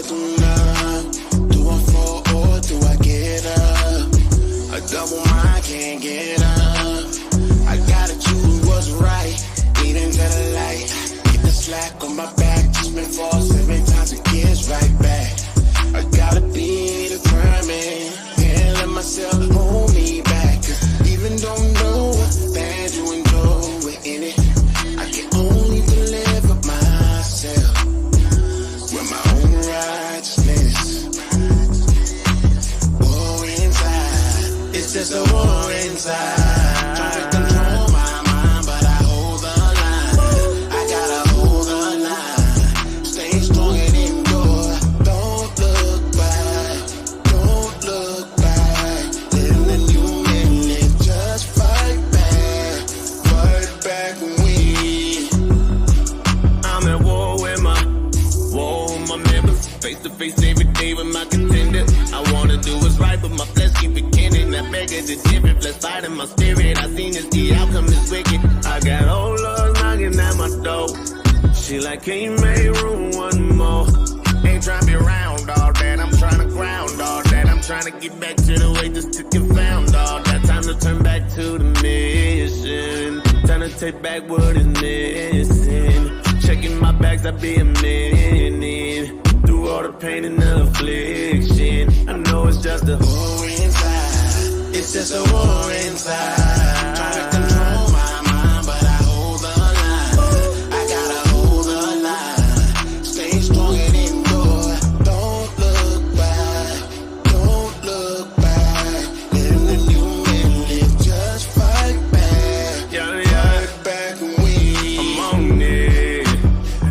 I do not? Do I fall or do I get up? A double mind can't get up. I gotta choose what's right. Eat into the light. Get the slack on my back. Just been fall 7 times, it gets right back. I gotta be determined. Can't let myself hold me back. Cause even don't know what bad you enjoy in it. I can only deliver myself with my own righteousness. War inside, it's just a war inside. Trying to control my mind, but I hold the line. I gotta hold the line. Stay strong and endure. Don't look back, don't look back. Living the new minute, just fight back and win. I'm at war with my members. Face to face every day with my contender. I wanna do what's right, but my flesh keep it kindling. I beg it to different flesh fighting my spirit. I seen this, the outcome is wicked. I got old love knocking at my door. She like, can you make room one more? Ain't trying to be around all that. I'm trying to ground all that. I'm trying to get back to the way this ticket found all that. Time to turn back to the mission. Time to take back what is missing. Checking my bags, I be a minute. Through all the pain and the affliction, I know it's just a war inside. It's just a war inside. Trying to control my mind, but I hold the line. I gotta hold the line. Stay strong and endure. Don't look back. Don't look back. Living the new minute. Just fight back. Fight back and win. I'm on it.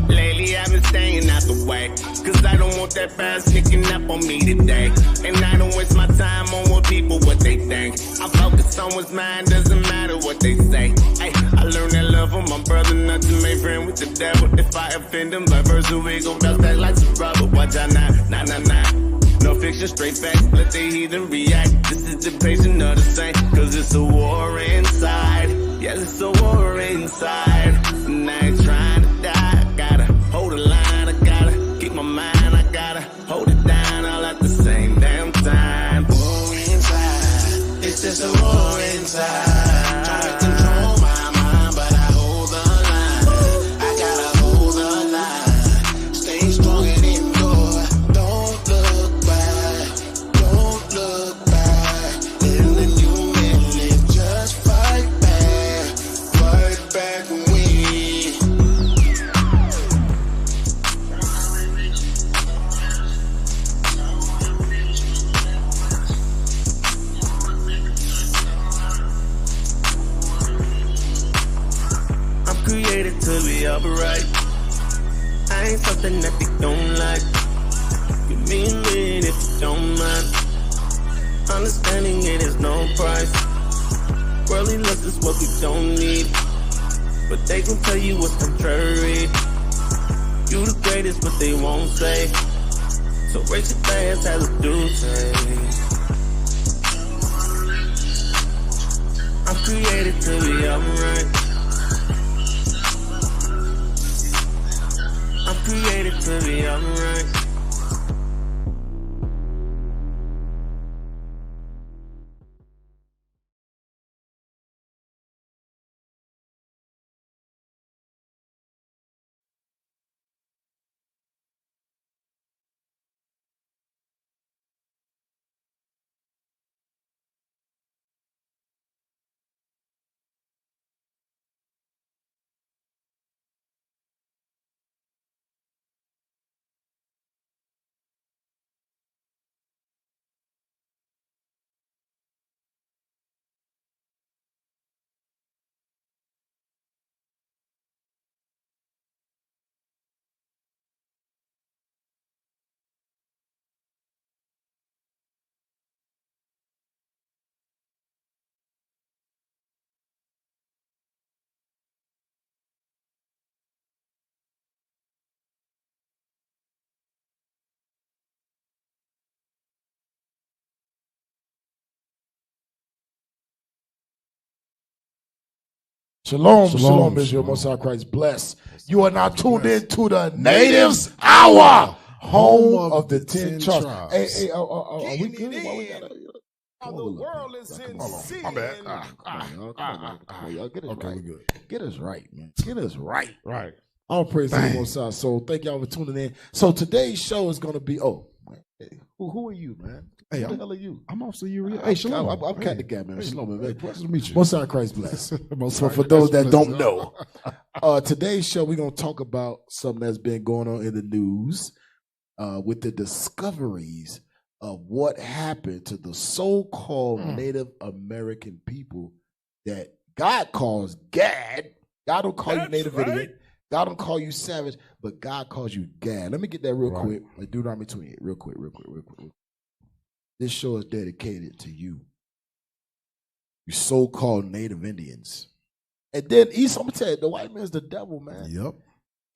Lately I've been staying out the way, cause I don't want that bad sneaking up on me today. And I don't waste my time on what people, what they think. I focus on what's mine, doesn't matter what they say. Hey, I learned that love from my brother, not to make friends with the devil. If I offend him, by verse, we gon' bounce back like some rubber. Watch out now, nah. No fiction, straight facts, let the heathen react. This is the patient of the saint, cause it's a war inside. Yes, it's a war inside. And I ain't trying to die, I gotta hold the line, I gotta keep my mind, I gotta hold it down all at the same damn time. War inside, it's just a war inside. Trying to control my mind, but I hold the line. I gotta hold the line. Stay strong and endure. Don't look back, don't look back. Living the new minute, just fight back and win. Created to be upright. I ain't something that they don't like. Give me a minute if you don't mind. Understanding it is no price. Worldly lust is what we don't need, but they gon' tell you what's contrary. You the greatest, but they won't say. So raise your glass as a duty. I'm created to be upright. I'm created to be upright. Shalom, Israel, Most High Christ bless. You are now tuned in to the Natives Hour home of the 10 tribes. Hey, are we Getting good? it Why we in. gotta? While Come the on, look, world man. is Come in on, sin. my bad. Come on, y'all. Get us Okay, right. we good. Get us right, man. Get us right. Right. All praise to the Most High. So thank y'all for tuning in. So today's show is going to be, man, who are you, man? Hey, Who the hell are you? I'm Officer Uriel. Hey, Shalom. I'm Cat the Cat, man. Shalom, man. Hey, pleasure to meet you. Most High Christ bless. Most So High for those Christ that bless. don't know, today's show, we're going to talk about something that's been going on in the news with the discoveries of what happened to the so-called Native American people that God calls Gad. God don't call you Native Indian. God don't call you savage, but God calls you Gad. Let me get that real quick. Like Deuteronomy 28, real quick. This show is dedicated to you so-called Native Indians. And then Esau, I'm going to tell you, the white man's the devil, man. Yep.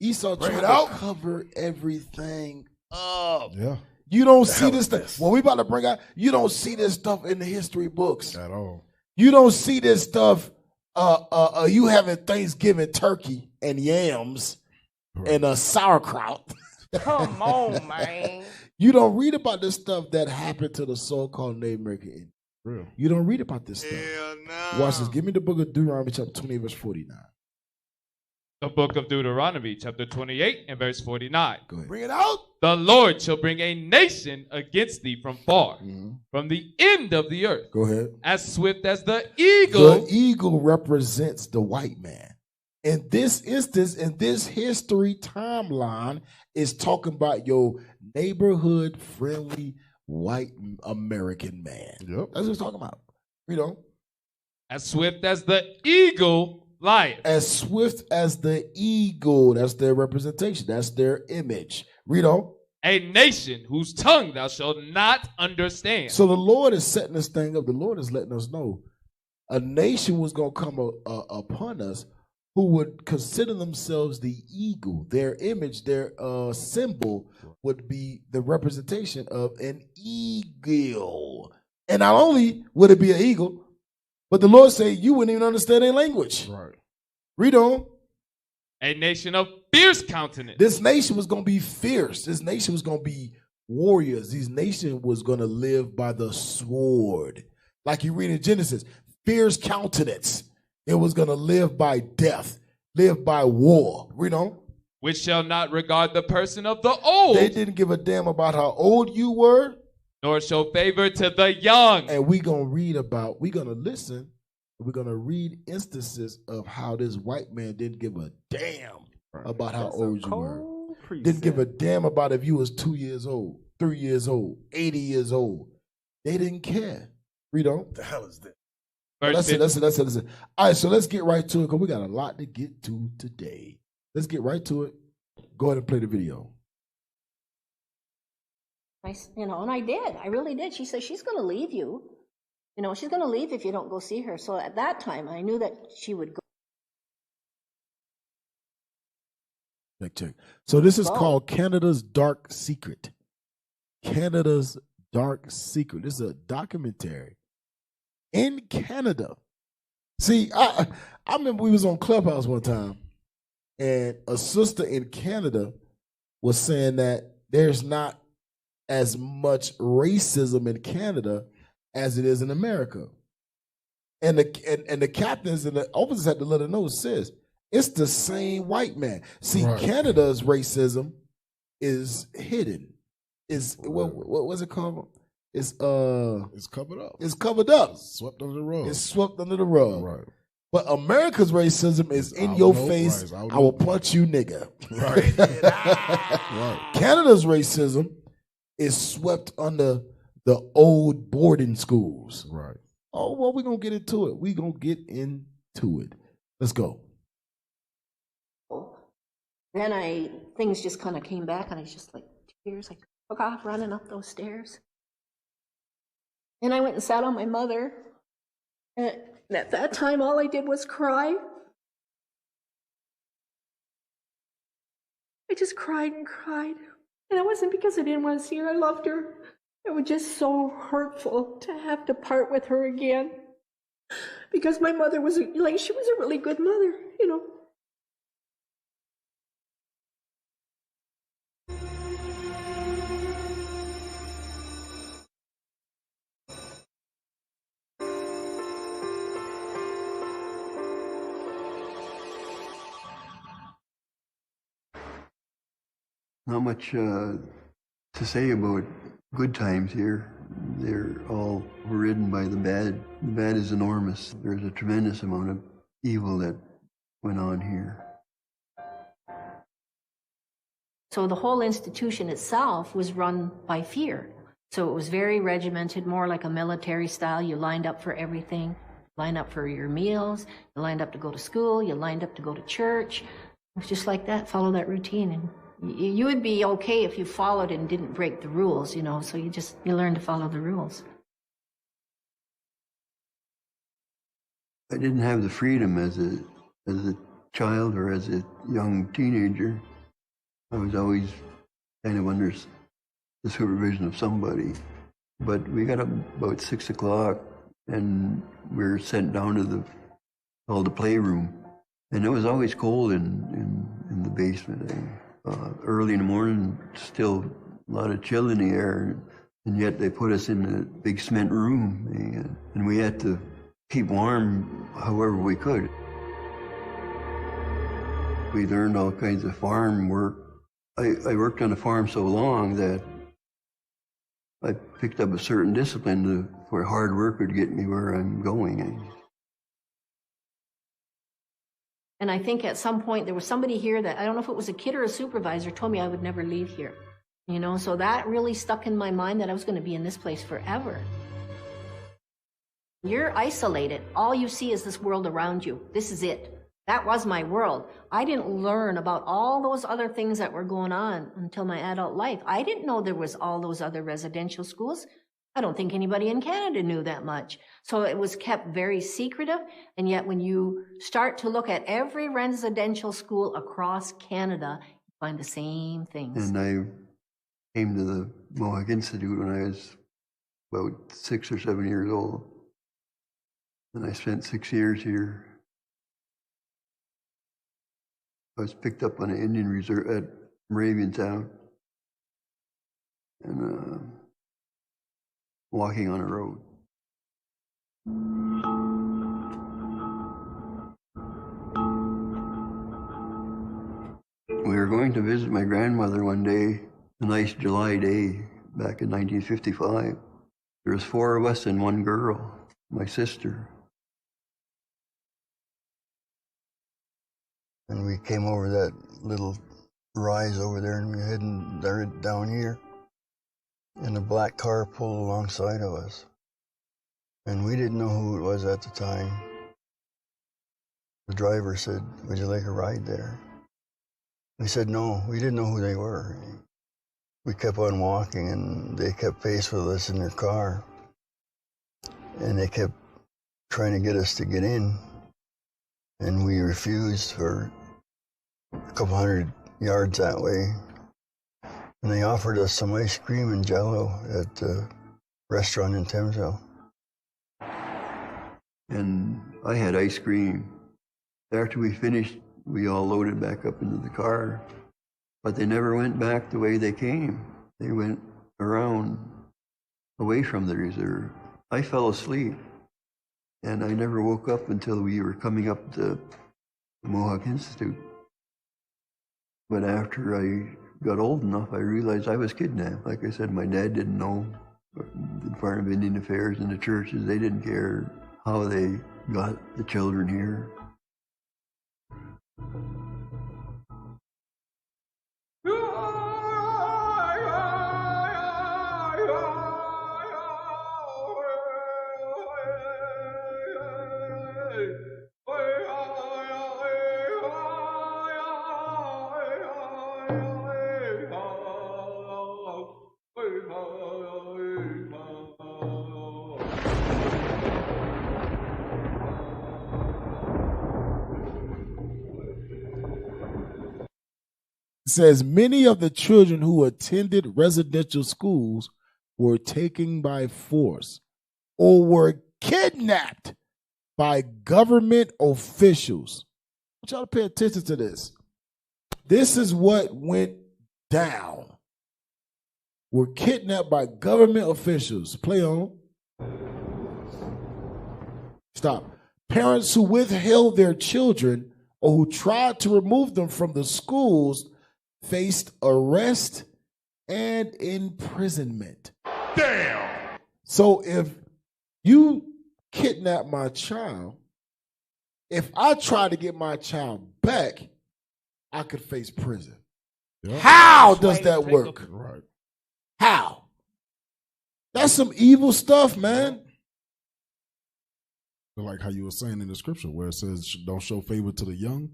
Esau trying to cover everything up. Yeah. You don't see this stuff. When we about to bring out, you don't see this stuff in the history books. At all. You don't see this stuff. You having Thanksgiving turkey and yams and sauerkraut. Come on, man. You don't read about this stuff that happened to the so-called Native American Indians. Real. You don't read about this stuff. Hell no. Watch this. Give me the book of Deuteronomy chapter 20, verse 49. The book of Deuteronomy, chapter 28 and verse 49. Go ahead. Bring it out. The Lord shall bring a nation against thee from far, from the end of the earth, Go ahead. as swift as the eagle. The eagle represents the white man. In this instance, in this history timeline, is talking about your neighborhood friendly white American man. Yep. That's what it's talking about. You know, As swift as the eagle lieth. as swift as the eagle. That's their representation. That's their image. Read on. A nation whose tongue thou shalt not understand. So the Lord is setting this thing up. The Lord is letting us know a nation was going to come upon us who would consider themselves the eagle. Their image, their symbol would be the representation of an eagle. And not only would it be an eagle, but the Lord said you wouldn't even understand their language. Right. Read on. A nation of fierce countenance. This nation was going to be fierce. This nation was going to be warriors. This nation was going to live by the sword. Like you read in Genesis, fierce countenance. It was going to live by death, live by war. Read on. Which shall not regard the person of the old. They didn't give a damn about how old you were. Nor show favor to the young. And we're going to listen. We're going to read instances of how this white man didn't give a damn about how old you were. Didn't give a damn about if you was 2 years old, 3 years old, 80 years old. They didn't care. Read on. What the hell is that? That's it. All right, so let's get right to it because we got a lot to get to today. Let's get right to it. Go ahead and play the video. And I did. I really did. She said, she's going to leave you. She's going to leave if you don't go see her. So at that time, I knew that she would go. Check. So this is called Canada's Dark Secret. Canada's Dark Secret. This is a documentary in Canada. See, I remember we was on Clubhouse one time, and a sister in Canada was saying that there's not as much racism in Canada as it is in America. And the captains and the officers had to let her know, sis, it's the same white man. See, Canada's racism is hidden. What was it called? It's covered up. It's covered up. It's swept under the rug. It's swept under the rug. Right. But America's racism is in your face. Right. I will punch you, nigga. Right. Right. Canada's racism is swept under the old boarding schools. Right. Oh, well, we're going to get into it. We're going to get into it. Let's go. Then things just kind of came back, and I was just like, tears. I took off running up those stairs. And I went and sat on my mother. And at that time, all I did was cry. I just cried and cried. And it wasn't because I didn't want to see her. I loved her. It was just so hurtful to have to part with her again. Because my mother was, she was a really good mother, Not much to say about good times here. They're all overridden by the bad. The bad is enormous. There's a tremendous amount of evil that went on here. So the whole institution itself was run by fear. So it was very regimented, more like a military style. You lined up for everything. Lined up for your meals. You lined up to go to school. You lined up to go to church. It was just like that. Follow that routine, and you would be okay if you followed and didn't break the rules, you know. So you learn to follow the rules. I didn't have the freedom as a child or as a young teenager. I was always kind of under the supervision of somebody. But we got up about 6 o'clock and we were sent down to the playroom. And it was always cold in the basement. Early in the morning, still a lot of chill in the air. And yet they put us in a big cement room. And we had to keep warm however we could. We learned all kinds of farm work. I worked on a farm so long that I picked up a certain discipline where hard work would get me where I'm going. And I think at some point there was somebody here that, I don't know if it was a kid or a supervisor, told me I would never leave here. You know, so that really stuck in my mind that I was going to be in this place forever. You're isolated. All you see is this world around you. This is it. That was my world. I didn't learn about all those other things that were going on until my adult life. I didn't know there was all those other residential schools. I don't think anybody in Canada knew that much. So it was kept very secretive. And yet when you start to look at every residential school across Canada, you find the same things. And I came to the Mohawk Institute when I was about 6 or 7 years old. And I spent 6 years here. I was picked up on an Indian reserve at Moraviantown and walking on a road. We were going to visit my grandmother one day, a nice July day back in 1955. There was 4 of us and 1 girl, my sister. And we came over that little rise over there and we were heading down here. And a black car pulled alongside of us. And we didn't know who it was at the time. The driver said, "Would you like a ride there?" We said no, we didn't know who they were. We kept on walking and they kept pace with us in their car. And they kept trying to get us to get in. And we refused for a couple hundred yards that way. And they offered us some ice cream and Jell-O at the restaurant in Thamesville. And I had ice cream. After we finished, we all loaded back up into the car. But they never went back the way they came. They went around away from the reserve. I fell asleep. And I never woke up until we were coming up to the Mohawk Institute. But after I got old enough, I realized I was kidnapped. Like I said, my dad didn't know. The Department of Indian Affairs and the churches, they didn't care how they got the children here. Says many of the children who attended residential schools were taken by force or were kidnapped by government officials. I want y'all to pay attention to this. This is what went down. Were kidnapped by government officials. Play on. Stop. Parents who withheld their children or who tried to remove them from the schools faced arrest and imprisonment. Damn. So if you kidnap my child, if I try to get my child back, I could face prison. Yep. How does that work? Right. How? That's some evil stuff, man. Like how you were saying in the scripture where it says, don't show favor to the young,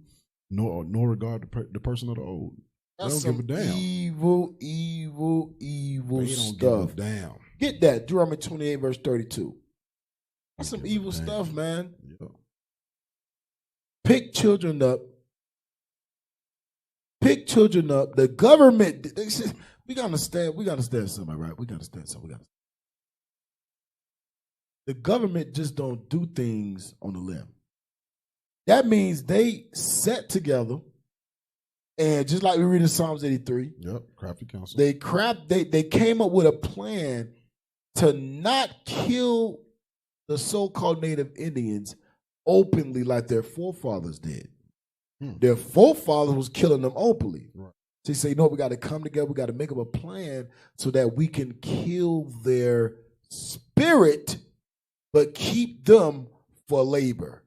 nor regard the person of the old. That's they don't some give a damn. evil They stuff. don't give a damn. Get that. Deuteronomy 28, verse 32. That's some evil stuff, man. Yeah. Pick children up. Pick children up. The government, we gotta understand something, right? We gotta understand something. The government just don't do things on the limb. That means they sat together, and just like we read in Psalms 83, Yep, crafty counsel. They came up with a plan to not kill the so-called Native Indians openly like their forefathers did. Their forefathers was killing them openly. Right. So they say, you know what, we got to come together, we got to make up a plan so that we can kill their spirit, but keep them for labor.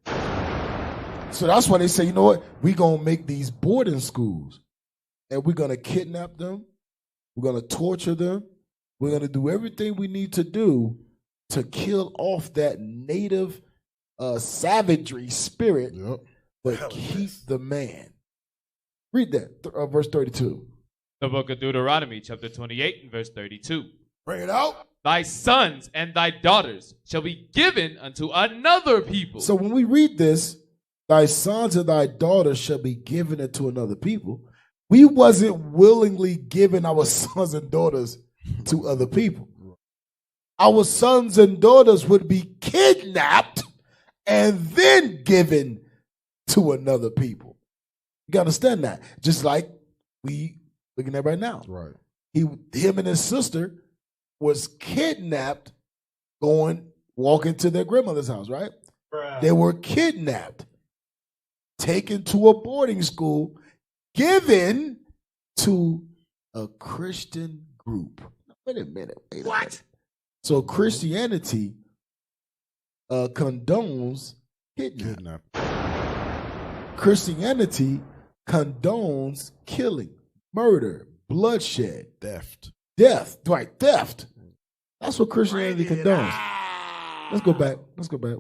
So that's why they say, you know what, we're going to make these boarding schools, and we're going to kidnap them, we're going to torture them, we're going to do everything we need to do to kill off that native savagery spirit, but keep the man. Read that, verse 32. The book of Deuteronomy, chapter 28, and verse 32. Bring it out. Thy sons and thy daughters shall be given unto another people. So when we read this, thy sons and thy daughters shall be given unto another people, we wasn't willingly giving our sons and daughters to other people. Our sons and daughters would be kidnapped and then given to another people. You gotta understand that. Just like we looking at right now. Right. Him and his sister was kidnapped walking to their grandmother's house, right? Bruh. They were kidnapped, taken to a boarding school, given to a Christian group. Wait a minute. What? So Christianity condones kidnapping. Christianity condones killing, murder, bloodshed, theft. Right, theft. That's what Christianity condones. Let's go back.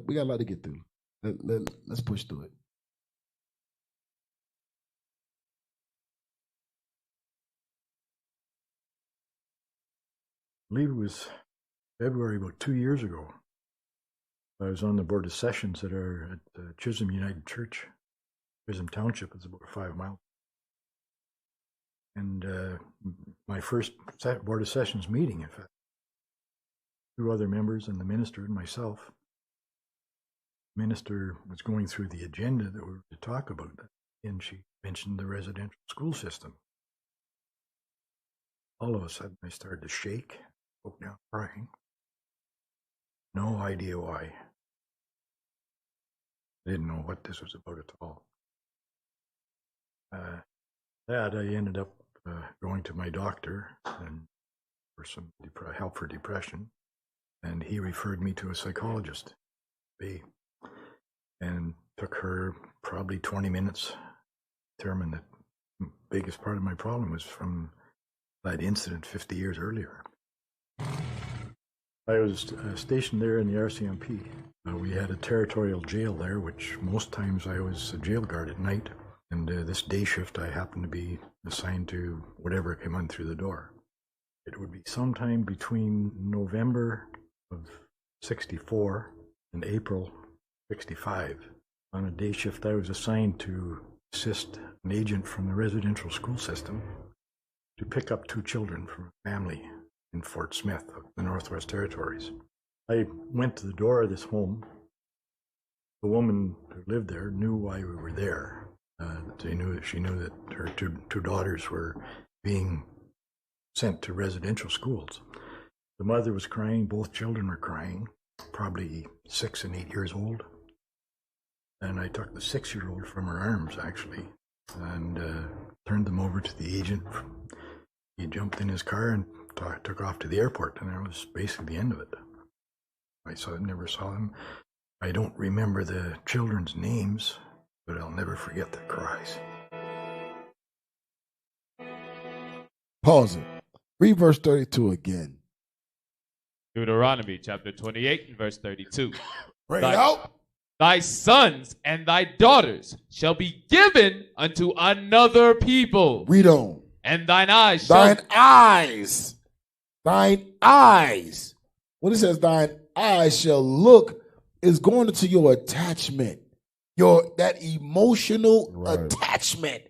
We got a lot to get through. Let's push through it. I believe it was February, about 2 years ago. I was on the Board of Sessions at Chisholm United Church. Chisholm Township is about 5 miles. And my first Board of Sessions meeting, in fact, 2 other members and the minister and myself. The minister was going through the agenda that we were to talk about, and she mentioned the residential school system. All of a sudden, I started to shake, broke down crying. No idea why. I didn't know what this was about at all. I ended up going to my doctor and for some help for depression, and he referred me to a psychologist, and took her probably 20 minutes to determine that the biggest part of my problem was from that incident 50 years earlier. I was stationed there in the RCMP. We had a territorial jail there, which most times I was a jail guard at night. And this day shift, I happened to be assigned to whatever came on through the door. It would be sometime between November of 64 and April 65. On a day shift, I was assigned to assist an agent from the residential school system to pick up 2 children from a family in Fort Smith, the Northwest Territories. I went to the door of this home. The woman who lived there knew why we were there. She knew that her two daughters were being sent to residential schools. The mother was crying, both children were crying, probably 6 and 8 years old. And I took the 6-year-old from her arms, actually, and turned them over to the agent. He jumped in his car and took off to the airport, and that was basically the end of it. Never saw them. I don't remember the children's names, but I'll never forget their cries. Pause it. Read verse 32 again. Deuteronomy chapter 28 and verse 32. Bring it out. Thy sons and thy daughters shall be given unto another people. Read on. And thine eyes shall... Thine eyes. When it says thine eyes shall look, is going into your attachment. That emotional attachment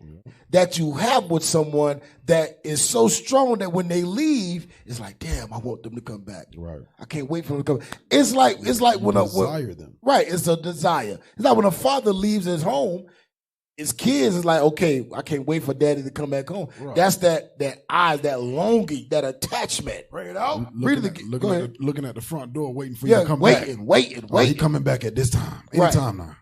that you have with someone that is so strong that when they leave, it's like, damn, I want them to come back. Right. I can't wait for them to come. It's like when desire them. Right. It's a desire. It's like when a father leaves his home, his kids is like, okay, I can't wait for daddy to come back home. Right. That's that eye, that longing, that attachment. Bring it out. Looking at the front door, waiting for you to come back. Waiting. He coming back at this time. Anytime now.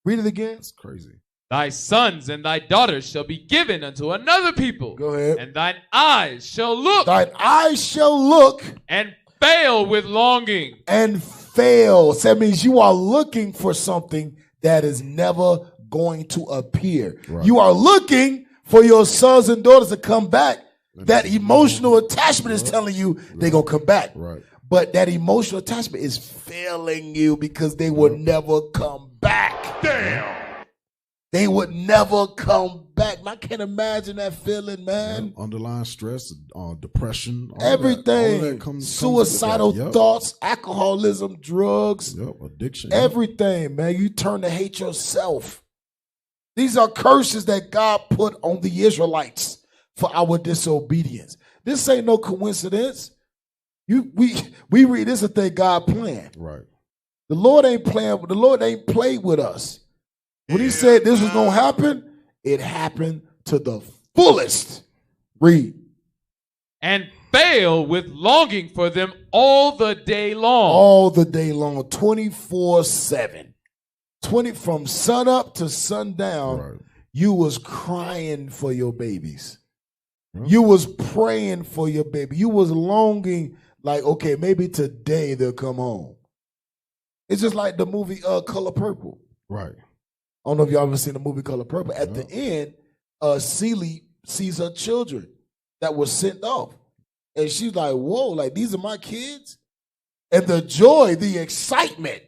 Read it again. It's crazy. Thy sons and thy daughters shall be given unto another people. Go ahead. And thine eyes shall look. Thine eyes shall look. And fail with longing. And fail. So that means you are looking for something that is never going to appear. Right. You are looking for your sons and daughters to come back. That emotional attachment is telling you they're going to come back. Right. But that emotional attachment is failing you because they will never come back. Damn. They would never come back. I can't imagine that feeling, man. Underlying stress, depression, everything. Comes suicidal thoughts, alcoholism, drugs, addiction. Everything, man. You turn to hate yourself. These are curses that God put on the Israelites for our disobedience. This ain't no coincidence. We read this is a thing God planned. Right. The Lord ain't playing. The Lord ain't played with us. When he said this was going to happen, it happened to the fullest. Read. And fail with longing for them all the day long. All the day long, 24/7. From sun up to sundown, you was crying for your babies. You was praying for your baby. You was longing like, okay, maybe today they'll come home. It's just like the movie Color Purple. Right. I don't know if y'all ever seen the movie Color Purple. At the end, Celie sees her children that were sent off. And she's like, whoa, like these are my kids? And the joy, the excitement,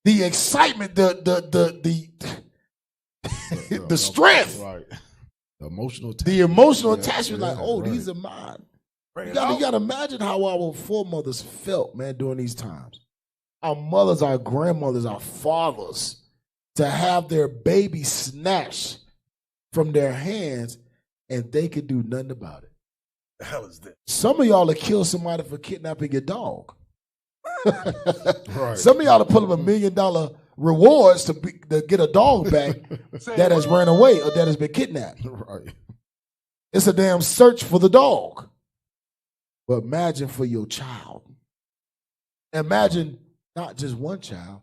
the strength. Right. The emotional attachment. The emotional attachment, like, oh, these are mine. You gotta imagine how our foremothers felt, man, during these times. Our mothers, our grandmothers, our fathers, to have their baby snatched from their hands and they could do nothing about it. The hell is this? Some of y'all have killed somebody for kidnapping your dog. Right. Some of y'all have put up $1 million rewards to get a dog back that has ran away or that has been kidnapped. Right. It's a damn search for the dog. But imagine for your child. Imagine not just one child,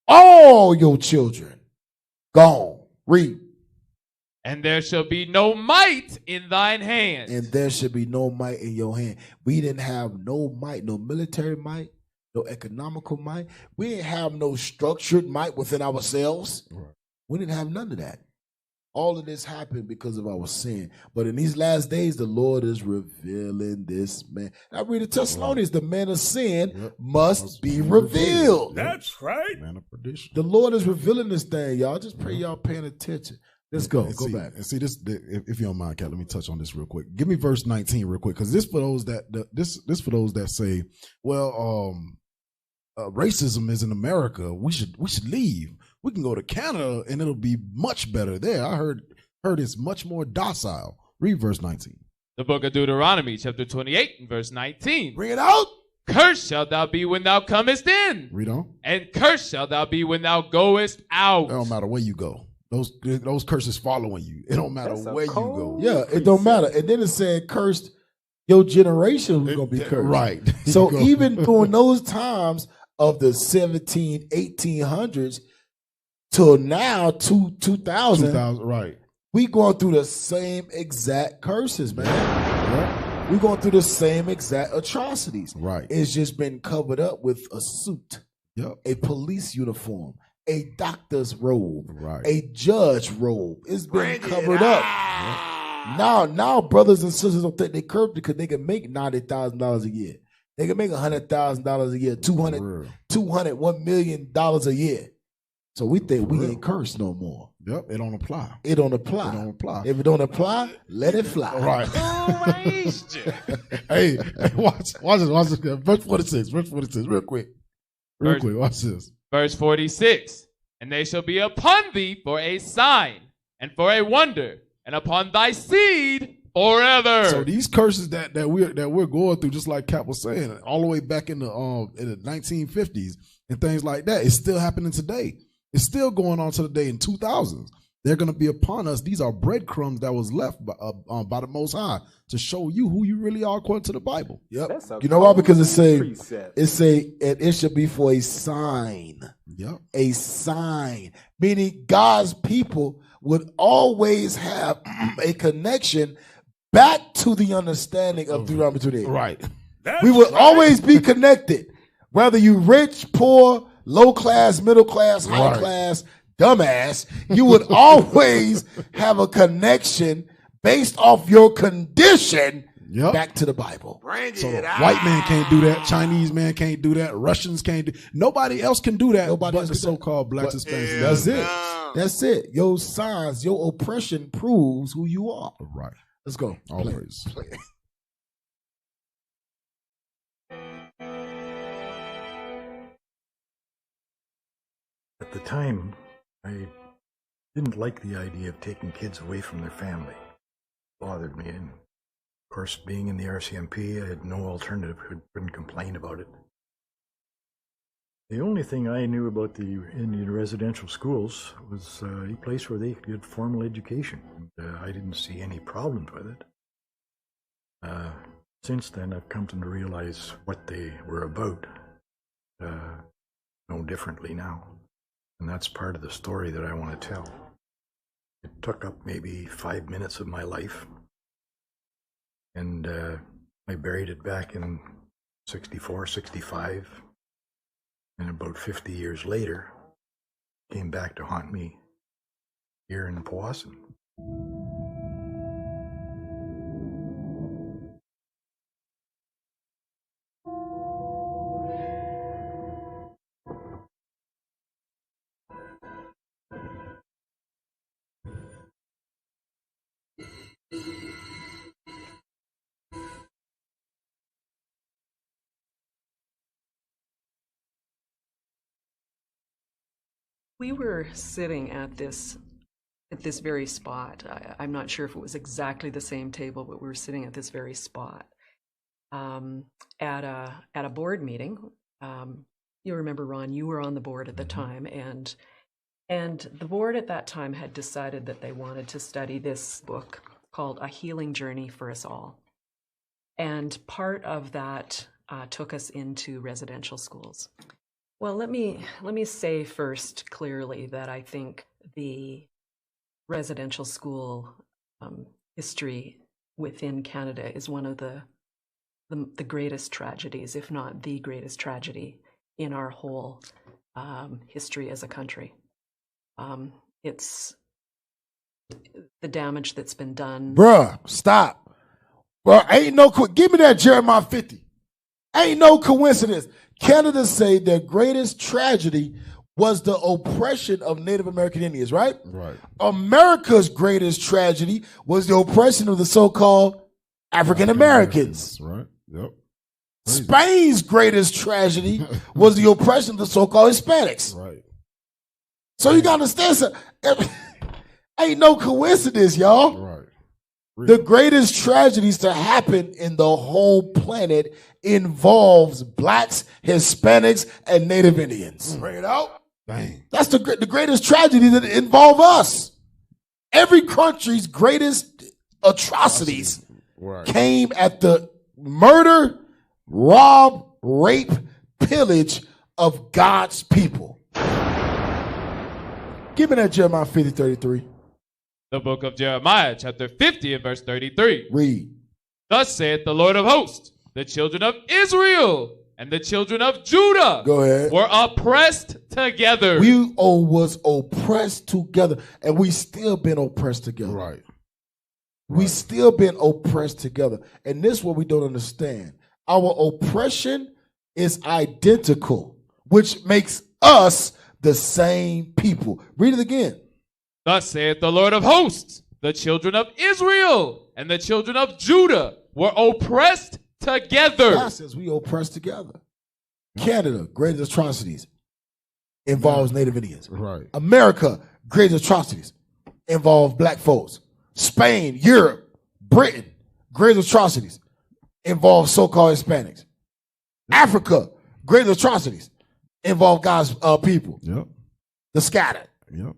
all your children gone. Read. And there shall be no might in thine hand. And there should be no might in your hand. We didn't have no might, no military might, no economical might. We didn't have no structured might within ourselves. Right. We didn't have none of that. All of this happened because of our sin. But in these last days, the Lord is revealing this man. I read the Thessalonians, the man of sin must be revealed. That's right. Man of perdition. The Lord is revealing this thing, y'all. Just pray y'all paying attention. Let's go. Go back. And see this, if you don't mind, Kat, let me touch on this real quick. Give me verse 19 real quick, because this for those for those that say, well, racism is in America. We should leave. We can go to Canada and it'll be much better there. I heard it's much more docile. Read verse 19. The book of Deuteronomy, chapter 28, and verse 19. Bring it out. Cursed shalt thou be when thou comest in. Read on. And cursed shalt thou be when thou goest out. It don't matter where you go. Those curses following you. It don't matter where you go. Yeah, it don't matter. And then it said, cursed, your generation was going to be cursed. Right. So even during those times of the 1800s, till now, 2000, 2000, right. we going through the same exact curses, man. Yep. We going through the same exact atrocities. Right. It's just been covered up with a suit, Yep. a police uniform, a doctor's robe, Right. a judge robe. It's been covered up. Now, brothers and sisters don't think they curved it because they can make $90,000 a year. They can make $100,000 a year, $200, $1 million a year. So we think we ain't cursed no more. Yep, it don't apply. It don't apply. It don't apply. If it don't apply, let it fly. Right. hey, watch this. Verse 46, real quick. Watch this. Verse 46. And they shall be upon thee for a sign and for a wonder, and upon thy seed forever. So these curses that we're going through, just like Cap was saying, all the way back in the 1950s and things like that, it's still happening today. It's still going on to the day in 2000s. They're going to be upon us. These are breadcrumbs that was left by the Most High to show you who you really are according to the Bible. Yep. You know why? Because and it should be for a sign. Yep. A sign. Meaning God's people would always have a connection back to the understanding of Deuteronomy 28. Right. We would always be connected. Whether you rich, poor, low class, middle class, high class, dumbass, you would always have a connection based off your condition back to the Bible. So white man can't do that. Chinese man can't do that. Russians can't do. Nobody else can do that. Nobody but else the can do so-called blacks and Hispanics. That's it. That's it. Your signs, your oppression proves who you are. Right. Let's go. All praise. At the time, I didn't like the idea of taking kids away from their family. It bothered me. And of course, being in the RCMP, I had no alternative. I couldn't complain about it. The only thing I knew about the Indian residential schools was a place where they could get formal education. And, I didn't see any problems with it. Since then, I've come to realize what they were about, no differently now. And that's part of the story that I want to tell. It took up maybe 5 minutes of my life. And I buried it back in 64, 65. And about 50 years later, it came back to haunt me here in Powassan. We were sitting at this very spot. I'm not sure if it was exactly the same table, but we were sitting at this very spot at a board meeting. You remember, Ron, you were on the board at the time, and the board at that time had decided that they wanted to study this book called A Healing Journey for Us All. And part of that took us into residential schools. Well, let me say first clearly that I think the residential school history within Canada is one of the greatest tragedies, if not the greatest tragedy in our whole history as a country. It's the damage that's been done. Bruh, stop. Bruh, give me that Jeremiah 50. Ain't no coincidence. Canada say their greatest tragedy was the oppression of Native American Indians, right? Right. America's greatest tragedy was the oppression of the so-called African Americans. Right. Yep. Spain's greatest tragedy was the oppression of the so-called Hispanics. Right. So you gotta understand, ain't no coincidence, y'all. Right. The greatest tragedies to happen in the whole planet involves blacks, Hispanics, and Native Indians. Bring it out. Dang. That's the greatest tragedy that involve us. Every country's greatest atrocities came at the murder, rob, rape, pillage of God's people. Give me that Jeremiah 50:33. The book of Jeremiah, chapter 50 and verse 33. Read. Thus saith the Lord of hosts, the children of Israel and the children of Judah Go ahead. were oppressed together. We was oppressed together, and we still been oppressed together. Right. We still been oppressed together. And this is what we don't understand. Our oppression is identical, which makes us the same people. Read it again. Thus saith the Lord of hosts, the children of Israel and the children of Judah were oppressed together. God says we oppressed together. Canada, greatest atrocities involves Native Indians. Right. America, greatest atrocities involve black folks. Spain, Europe, Britain, greatest atrocities involve so-called Hispanics. Africa, greatest atrocities involve God's people. Yep. The scattered. Yep.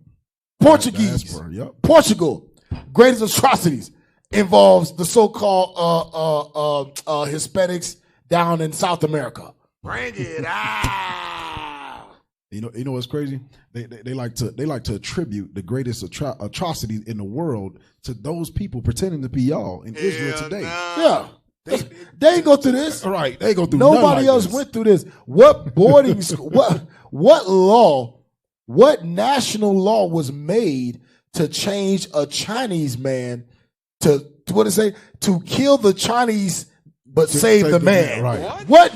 Portuguese. Diaspora, yep. Portugal, greatest atrocities involves the so-called Hispanics down in South America. Bring it out. You know what's crazy? They like to attribute the greatest atrocities in the world to those people pretending to be y'all in Israel today. Yeah. They ain't go through this. All right, they go through. Nobody else this. went through this. What boarding school? What law? What national law was made to change a Chinese man to what it say? To kill the Chinese but save the man. Right. What?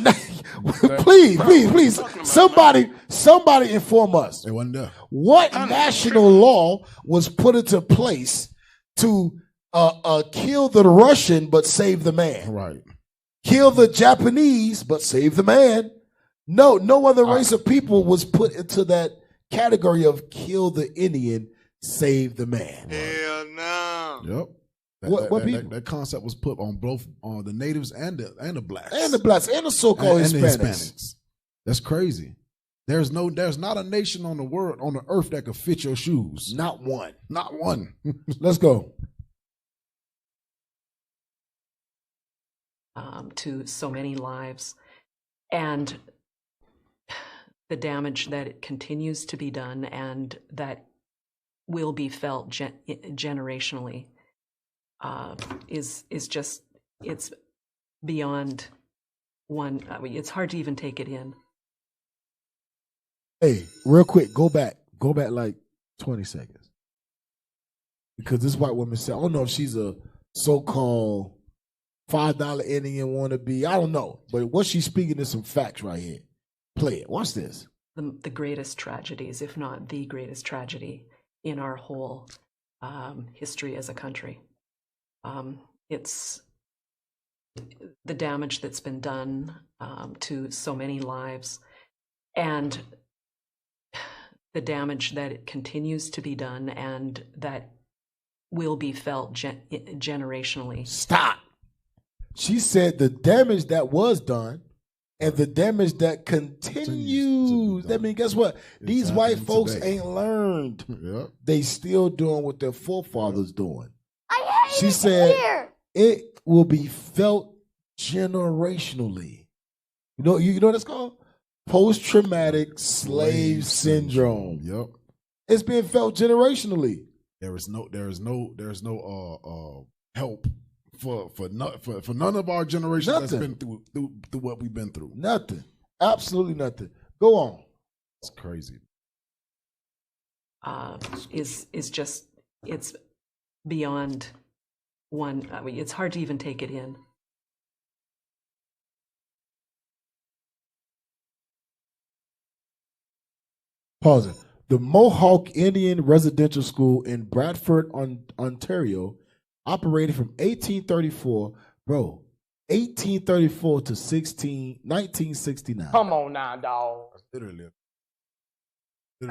please, somebody inform us. They wasn't there. What national law was put into place to kill the Russian but save the man? Right. Kill the Japanese but save the man. No other race of people was put into that category of kill the Indian, save the man. Hell no. Yep. That concept was put on both the natives and the blacks. And the blacks and the so-called and the Hispanics. That's crazy. There's not a nation on the earth that could fit your shoes. Not one. Not one. Let's go. To so many lives, and the damage that it continues to be done and that will be felt generationally is just, it's beyond one. I mean, it's hard to even take it in. Hey, real quick, go back like 20 seconds. Because this white woman said, I don't know if she's a so-called $5 Indian wannabe. I don't know. But what she's speaking is some facts right here. Play it. Watch this. The greatest tragedies, if not the greatest tragedy in our whole history as a country. It's the damage that's been done to so many lives, and the damage that it continues to be done and that will be felt generationally. Stop. She said the damage that was done and the damage that continues. That means, guess what? These white folks ain't learned. Yep. They still doing what their forefathers doing. She said it will be felt generationally. You know what it's called? Post-traumatic slave syndrome. Yep. It's being felt generationally. There is no help for none of our generation that's been through what we've been through. Nothing. Absolutely nothing. Go on. It's crazy. Is just, it's beyond one. I mean, it's hard to even take it in. Pause it. The Mohawk Indian Residential School in Bradford, Ontario, operated from 1834, 1834 to 1969. Come on now, dog. Literally.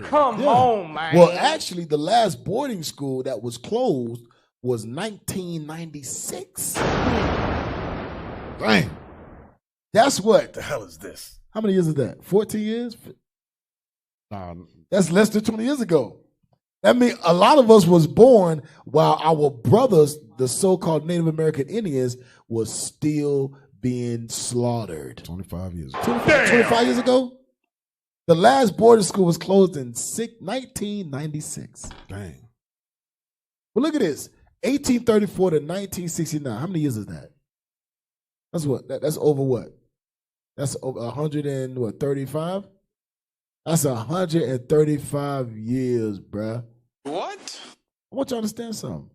Come on, man. Well, actually, the last boarding school that was closed was 1996. Dang. That's what? The hell is this? How many years is that? 14 years? That's less than 20 years ago. That means a lot of us was born while our brothers, the so-called Native American Indians, was still being slaughtered. 25 years ago. 25 years ago? The last boarding school was closed in 1996. Dang. Well, look at this. 1834 to 1969. How many years is that? That's what? That's over what? That's over 135? That's 135 years, bruh. What? I want you to understand something.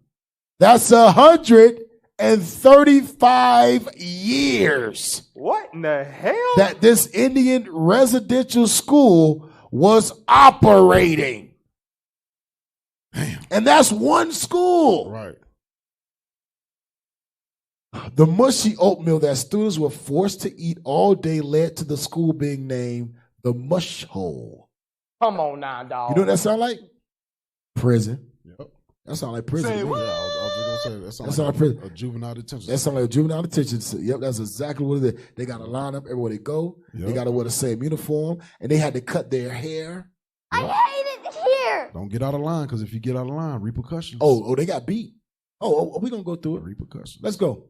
That's 135 years. What in the hell? That this Indian residential school was operating. Damn. And that's one school. Right. The mushy oatmeal that students were forced to eat all day led to the school being named the Mush Hole. Come on now, dog. You know what that sound like? Prison. Yep. That sound like prison. Say what? Yeah, I was just gonna say that sounds That like sound like a juvenile detention. That sounds like a juvenile detention. Yep, that's exactly what it is. They got to line up everywhere they go. Yep. They got to wear the same uniform, and they had to cut their hair. I hate it here. Don't get out of line, because if you get out of line, repercussions. Oh, they got beat. Oh, we're going to go through it. Repercussions. Let's go.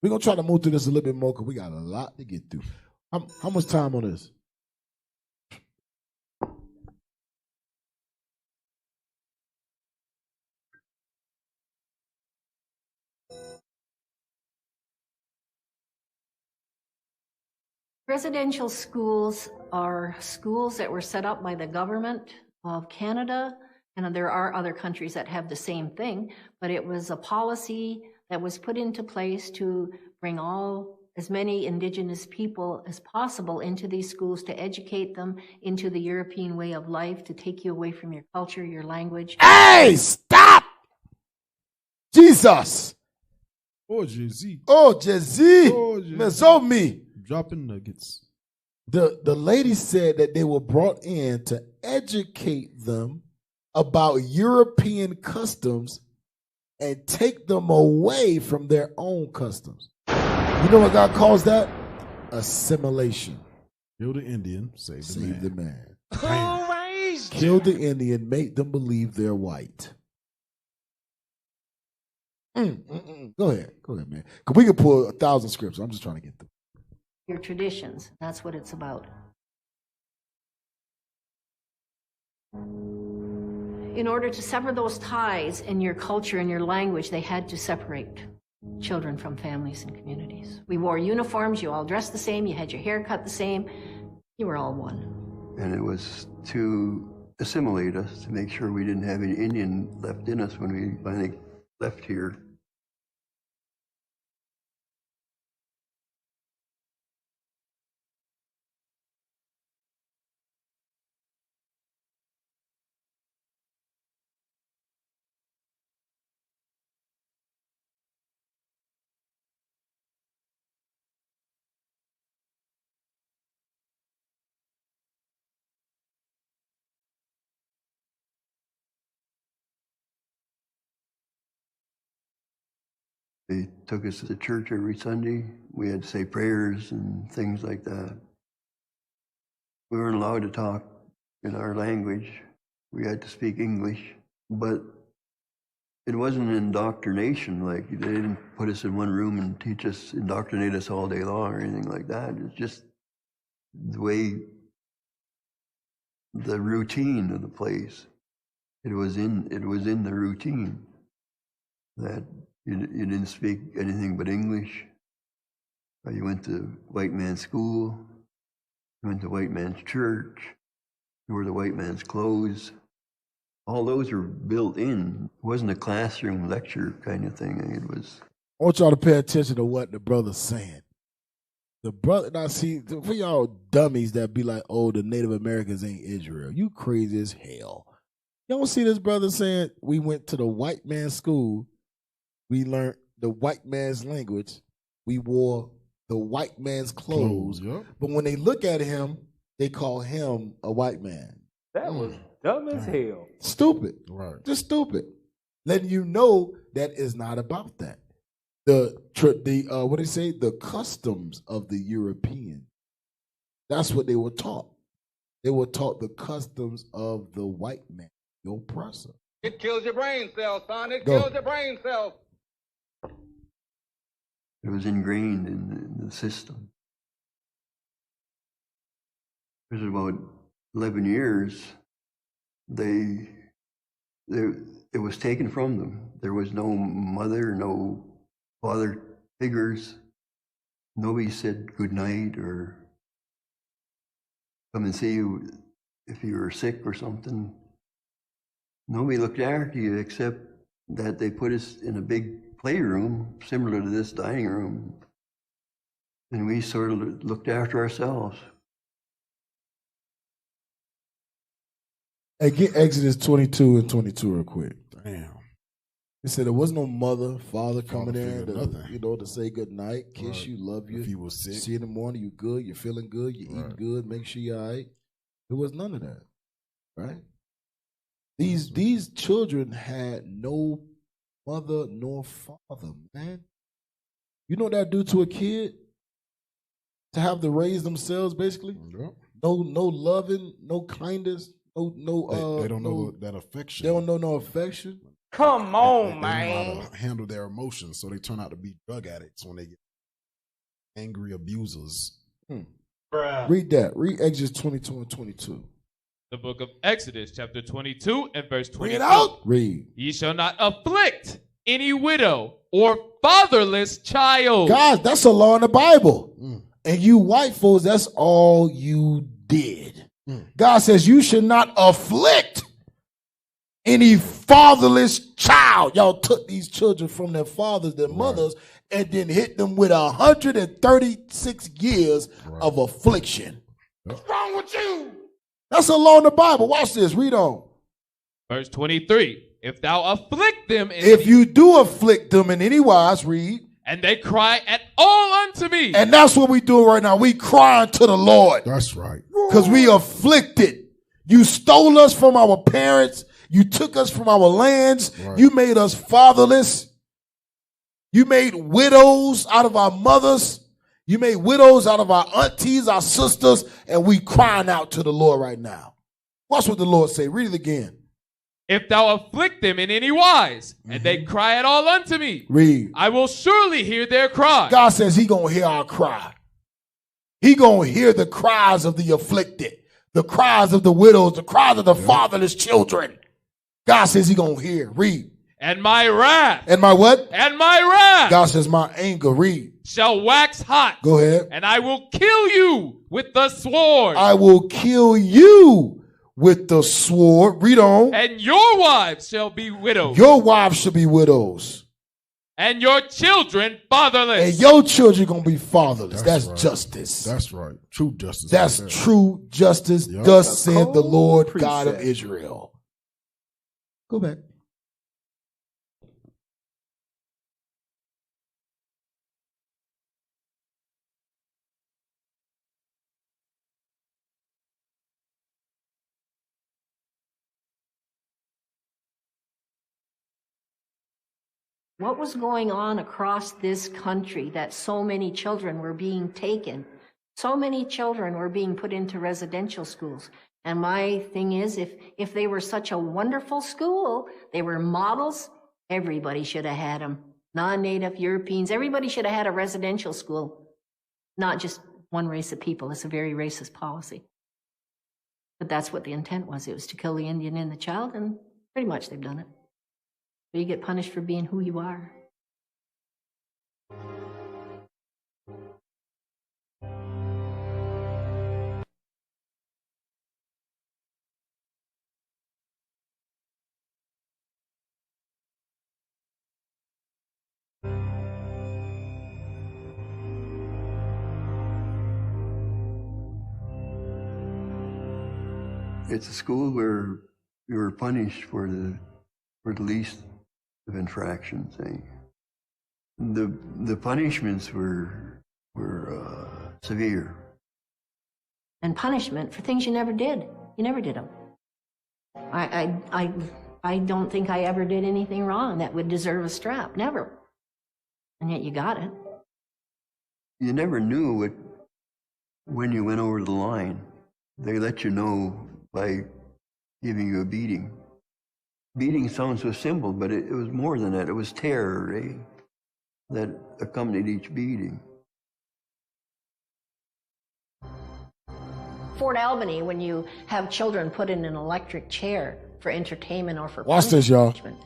We're going to try to move through this a little bit more because we got a lot to get through. How much time on this? Residential schools are schools that were set up by the government of Canada, and there are other countries that have the same thing, but it was a policy that was put into place to bring as many Indigenous people as possible into these schools, to educate them into the European way of life, to take you away from your culture, your language. Hey, stop! Jesus! Oh, Jay-Z. Oh, Jay-Z! Oh, Jay-Z. Mezomi! Dropping nuggets. The lady said that they were brought in to educate them about European customs and take them away from their own customs. You know what God calls that? Assimilation. Kill the Indian, save the man. Kill the Indian, make them believe they're white. Go ahead, man. Because we can pull 1,000 scripts. I'm just trying to get through. Your traditions, that's what it's about. In order to sever those ties in your culture and your language, they had to separate children from families and communities. We wore uniforms, you all dressed the same, you had your hair cut the same, you were all one. And it was to assimilate us, to make sure we didn't have any Indian left in us when we finally left here. They took us to church every Sunday. We had to say prayers and things like that. We weren't allowed to talk in our language. We had to speak English. But it wasn't indoctrination. Like, they didn't put us in one room and indoctrinate us all day long or anything like that. It's just the way, the routine of the place. It was in the routine that you didn't speak anything but English. You went to white man's school. You went to white man's church. You wore the white man's clothes. All those were built in. It wasn't a classroom lecture kind of thing. It was. I want y'all to pay attention to what the brother's saying. The brother, now see, for y'all dummies that be like, oh, the Native Americans ain't Israel. You crazy as hell. Y'all see this brother saying, we went to the white man's school. We learned the white man's language. We wore the white man's clothes. Yep. But when they look at him, they call him a white man. That was dumb as hell. Stupid. Right. Just stupid. Letting you know that is not about that. What do they say? The customs of the European. That's what they were taught. They were taught the customs of the white man, the oppressor. It kills your brain cells, son. It Go. kills your brain cells. It was ingrained in the system. There's about 11 years, it was taken from them. There was no mother, no father figures. Nobody said good night or come and see you if you were sick or something. Nobody looked after you except that they put us in a big playroom similar to this dining room. And we sort of looked after ourselves. Hey, get Exodus 22 and 22 real quick. Damn. It said there was no mother, father coming in figure, nothing. to say good night, kiss you, love you. If you was sick. See you in the morning, you good, you're feeling good, you eating good, make sure you're all right. There was none of that, right? These children had no mother nor father, man. You know what that do to a kid? To have to raise themselves, basically. Yep. No loving, no kindness, they don't know that affection. They don't know no affection. Come on, they man. know how to handle their emotions, so they turn out to be drug addicts when they get angry abusers. Read that. Read Exodus 22 and 22. The book of Exodus, chapter 22 and verse 22. Read it out. Read. Ye shall not afflict any widow or fatherless child. Guys, that's a law in the Bible. And you white folks, that's all you did. God says you should not afflict any fatherless child. Y'all took these children from their fathers, their mothers, and then hit them with 136 years of affliction. What's wrong with you? That's a law in the Bible. Watch this. Read on. Verse 23. If thou afflict them if you do afflict them in any wise, read. And they cry at all unto me. And that's what we do right now. We crying to the Lord. That's right. Because we afflicted. You stole us from our parents. You took us from our lands. Right. You made us fatherless. You made widows out of our mothers. You made widows out of our aunties, our sisters, and we crying out to the Lord right now. Watch what the Lord say. Read it again. If thou afflict them in any wise, and they cry at all unto me, read. I will surely hear their cry. God says he gonna hear our cry. He gonna hear the cries of the afflicted, the cries of the widows, the cries of the fatherless children. God says he gonna hear. Read. And my wrath. And my what? And my wrath. God says my anger. Read. Shall wax hot. Go ahead. And I will kill you with the sword. I will kill you with the sword. Read on. And your wives shall be widows. Your wives shall be widows. And your children fatherless. And your children going to be fatherless. That's right. Justice. That's right. True justice. That's true justice. Yep. Thus said the Lord God of Israel. Go back. What was going on across this country that so many children were being taken? So many children were being put into residential schools. And my thing is, if they were such a wonderful school, they were models, everybody should have had them. Non-native Europeans, everybody should have had a residential school. Not just one race of people. It's a very racist policy. But that's what the intent was. It was to kill the Indian and the child, and pretty much they've done it. You get punished for being who you are. It's a school where you were punished for the least of infractions. The punishments were severe. And punishment for things you never did. You never did them. I don't think I ever did anything wrong that would deserve a strap. Never. And yet you got it. You never knew it when you went over the line. They let you know by giving you a beating. Beating sounds so simple, but it was more than that. It was terror, that accompanied each beating. Fort Albany, when you have children put in an electric chair for entertainment or for Watch this, y'all. punishment,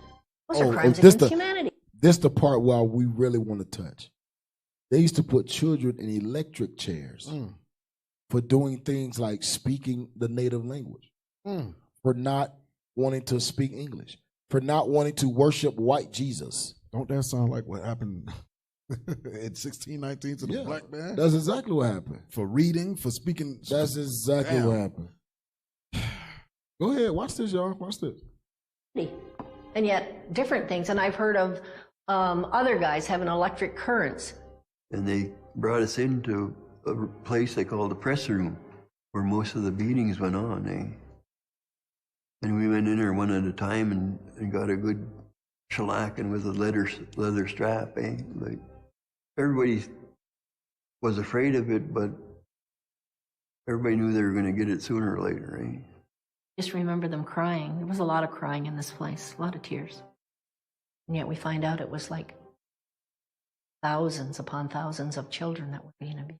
those are crimes this against humanity. This the part where we really want to touch. They used to put children in electric chairs for doing things like speaking the native language, for not wanting to speak English, for not wanting to worship white Jesus. Don't that sound like what happened in 1619 to the black man? That's exactly what happened. For reading, for speaking. That's exactly what happened. Go ahead, watch this, y'all. Watch this. And yet, different things. And I've heard of other guys having electric currents. And they brought us into a place they called the press room, where most of the beatings went on, eh? And we went in there one at a time and got a good shellacking with a leather strap, eh? Like, everybody was afraid of it, but everybody knew they were going to get it sooner or later, eh? Just remember them crying. There was a lot of crying in this place, a lot of tears. And yet we find out it was like thousands upon thousands of children that were being abused.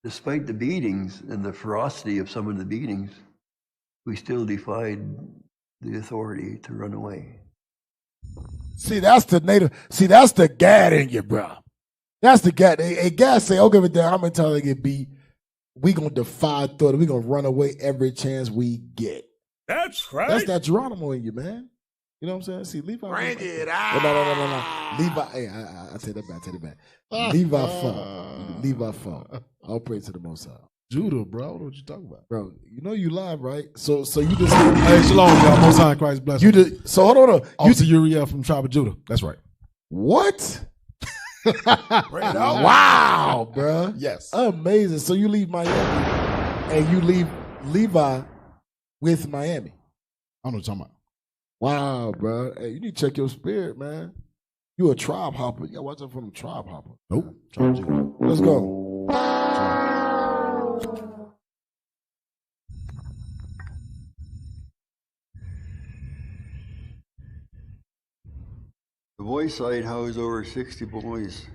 Despite the beatings and the ferocity of some of the beatings, we still defied the authority to run away. See, that's the native. See, that's the Gad in you, bro. That's the Gad. A Gad say, "I'll give it down. How many times I get beat? We gonna defy authority. We gonna run away every chance we get." That's right. That's that Geronimo in you, man. You know what I'm saying? See, Levi. Bring it out. No. Levi. Hey, I take that back. Take it back. Levi fought. Levi fought. All praise to the Most High. Judah, bro. What you talking about, bro? You know you live, right? So you just. Hey, shalom, y'all. Most High in Christ bless you. So hold on. Officer Uriel from Tribe of Judah. That's right. What? Wow, bro. Yes. Amazing. So you leave Miami and you leave Levi with Miami. I don't know what you're talking about. Wow, bro. Hey, you need to check your spirit, man. You a tribe hopper. You gotta watch out for them tribe hopper. Nope. Tribe Judah. Let's go. The boys' side housed over 60 boys.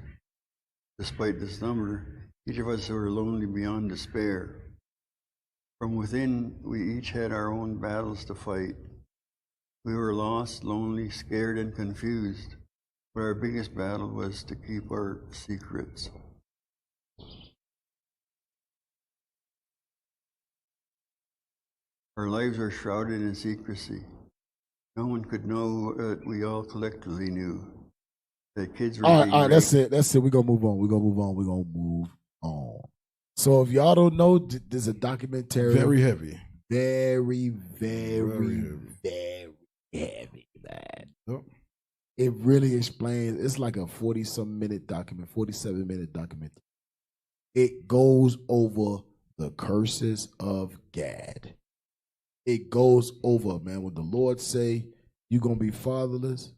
Despite this number, each of us were lonely beyond despair. From within, we each had our own battles to fight. We were lost, lonely, scared, and confused, but our biggest battle was to keep our secrets. Our lives were shrouded in secrecy. No one could know what we all collectively knew. That kids were all right, that's it. We're going to move on. So if y'all don't know, there's a documentary. Very heavy. Very heavy, man. Yep. It really explains. It's like a 47-minute document. It goes over the curses of Gad. It goes over, man. When the Lord say, you're going to be fatherless,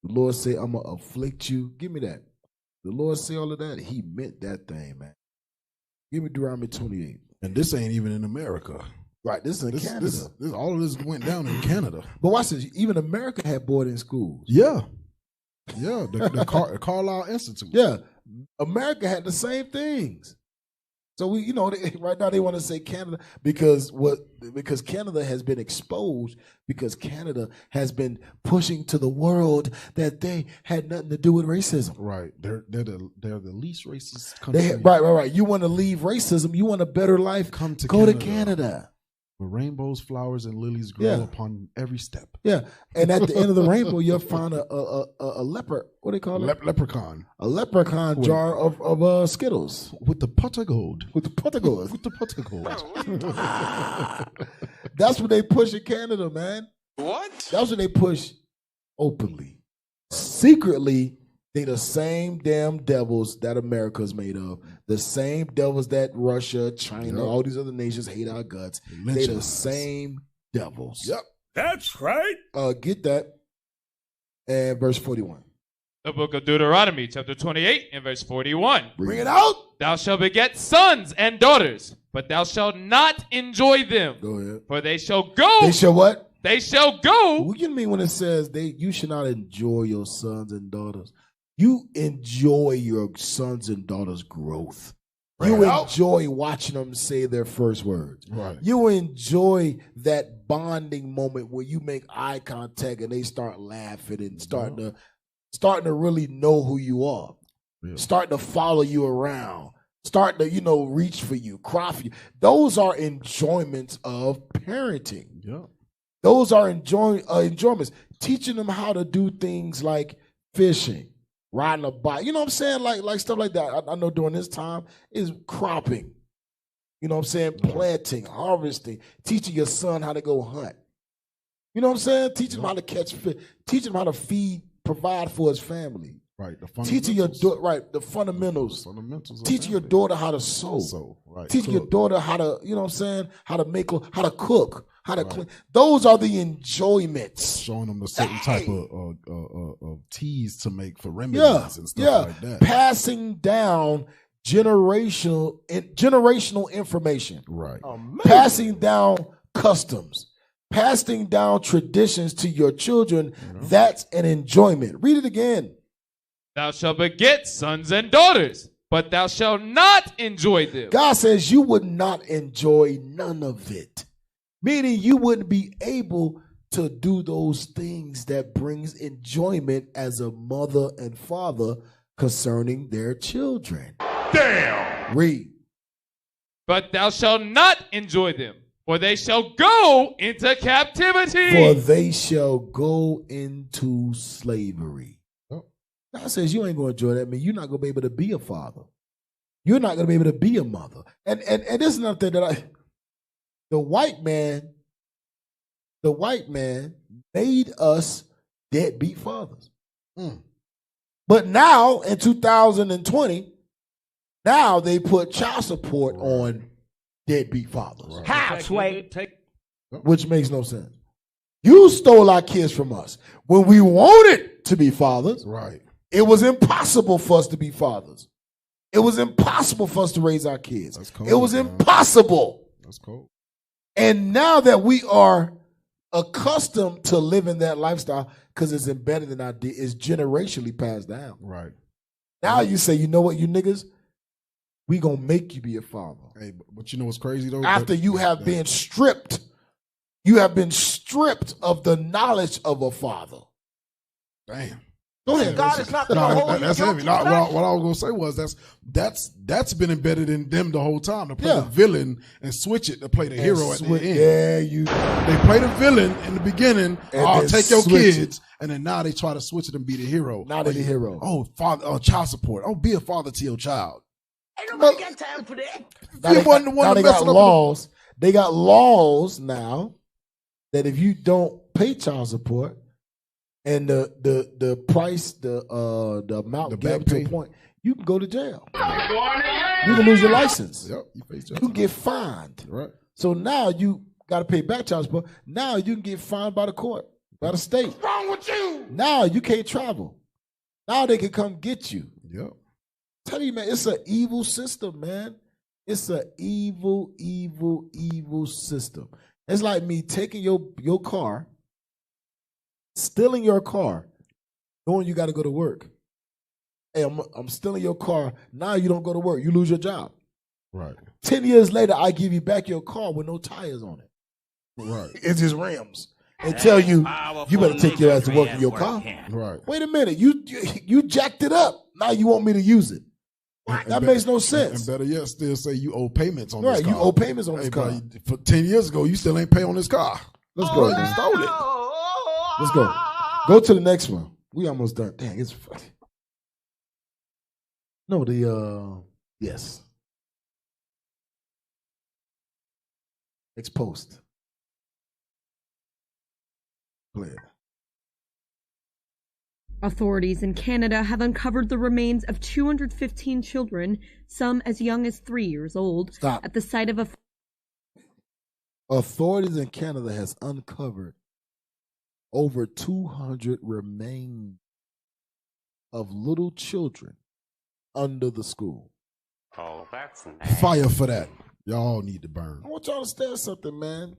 the Lord say, I'm going to afflict you. Give me that. The Lord say all of that. He meant that thing, man. Give me Deuteronomy 28. And this ain't even in America. Right, this is in Canada. All of this went down in Canada. But watch this. Even America had boarding schools. Yeah. Yeah, the Carlisle Institute. Yeah. America had the same things. So we, right now they want to say Canada because Canada has been exposed, because Canada has been pushing to the world that they had nothing to do with racism. Right, they're the least racist country. Right. You want to leave racism. You want a better life. Go to Canada. Where rainbows, flowers, and lilies grow upon every step. Yeah, and at the end of the rainbow, you'll find a leper. What do they call it? Leprechaun. A leprechaun jar of Skittles with the pot of gold. That's what they push in Canada, man. What? That's what they push openly. Secretly, they the same damn devils that America's made of. The same devils that Russia, China, all these other nations hate our guts. They the same devils. Yep. That's right. Get that. And verse 41. The book of Deuteronomy, chapter 28, and verse 41. Bring it out. Thou shalt beget sons and daughters, but thou shalt not enjoy them. Go ahead. For they shall go. They shall what? They shall go. What do you mean when it says you should not enjoy your sons and daughters? You enjoy your sons and daughters' growth. You enjoy watching them say their first words. Right. You enjoy that bonding moment where you make eye contact and they start laughing and starting to really know who you are. Yeah. Starting to follow you around. Starting to, reach for you, cry for you. Those are enjoyments of parenting. Yeah. Those are enjoyments. Teaching them how to do things like fishing, riding a bike. You know what I'm saying? Like stuff like that. I know during this time is cropping. You know what I'm saying? Planting, harvesting, teaching your son how to go hunt. You know what I'm saying? Teaching him how to catch fish, teaching him how to feed, provide for his family. Right. Teaching your daughter, the fundamentals. Teaching your daughter how to sew. Right. Teaching your daughter how to, how to make, how to cook, how to clean. Those are the enjoyments. Showing them a certain type of teas to make for remedies and stuff like that. Passing down generational information. Right. Passing down customs. Passing down traditions to your children. That's an enjoyment. Read it again. Thou shalt beget sons and daughters, but thou shalt not enjoy them. God says you would not enjoy none of it. Meaning you wouldn't be able to do those things that brings enjoyment as a mother and father concerning their children. Damn. Read. But thou shalt not enjoy them, for they shall go into captivity. For they shall go into slavery. God says you ain't going to enjoy that. I mean, you're not going to be able to be a father. You're not going to be able to be a mother. And this is another thing that the white man made us deadbeat fathers. But now in 2020, now they put child support on deadbeat fathers. Right. Halfway. Which makes no sense. You stole our kids from us. When we wanted to be fathers, right, it was impossible for us to be fathers. It was impossible for us to raise our kids. That's cold, it was impossible. That's cold. And now that we are accustomed to living that lifestyle, because it's embedded in our DNA, it's generationally passed down. Right. Now you say, you know what, you niggas, we gonna make you be a father. Hey, but you know what's crazy though? After you have been stripped, you have been stripped of the knowledge of a father. Damn. Go ahead. God is not going to hold you that's guilty. heavy. What I was gonna say was that's been embedded in them the whole time to play the villain and switch it to play the hero at the end. Yeah, they play the villain in the beginning. And I'll take your switch kids, and then now they try to switch it and be the hero. Now they're the hero. Oh, father, child support. Oh, be a father to your child. Ain't nobody got time for that. Now they got laws. They got laws now that if you don't pay child support and the price, the amount given to a point, you can go to jail. You can lose your license. Yep, you face jail. You can get fined. Right. So now you got to pay back child support. Now you can get fined by the court, by the state. What's wrong with you? Now you can't travel. Now they can come get you. Yep. Tell you, man, it's an evil system, man. It's an evil, evil, evil system. It's like me taking your car, stealing your car, knowing you got to go to work. Hey, I'm stealing your car. Now you don't go to work. You lose your job. Right. 10 years later, I give you back your car with no tires on it. Right. It's just rims. And tell you, you better take your ass to work in your car. Right. Wait a minute. You jacked it up. Now you want me to use it. That makes no sense. And better yet, still say you owe payments on this car. Right, you owe payments on this car. For 10 years ago, you still ain't pay on this car. Let's go. You stole it. Let's go. Go to the next one. We almost done. Dang, it's funny. No, yes. Next post. Play it. Authorities in Canada have uncovered the remains of 215 children, some as young as 3 years old, at the site of a... Authorities in Canada has uncovered over 200 remains of little children under the school. Oh, that's nice. Fire for that. Y'all need to burn. I want y'all to understand something, man.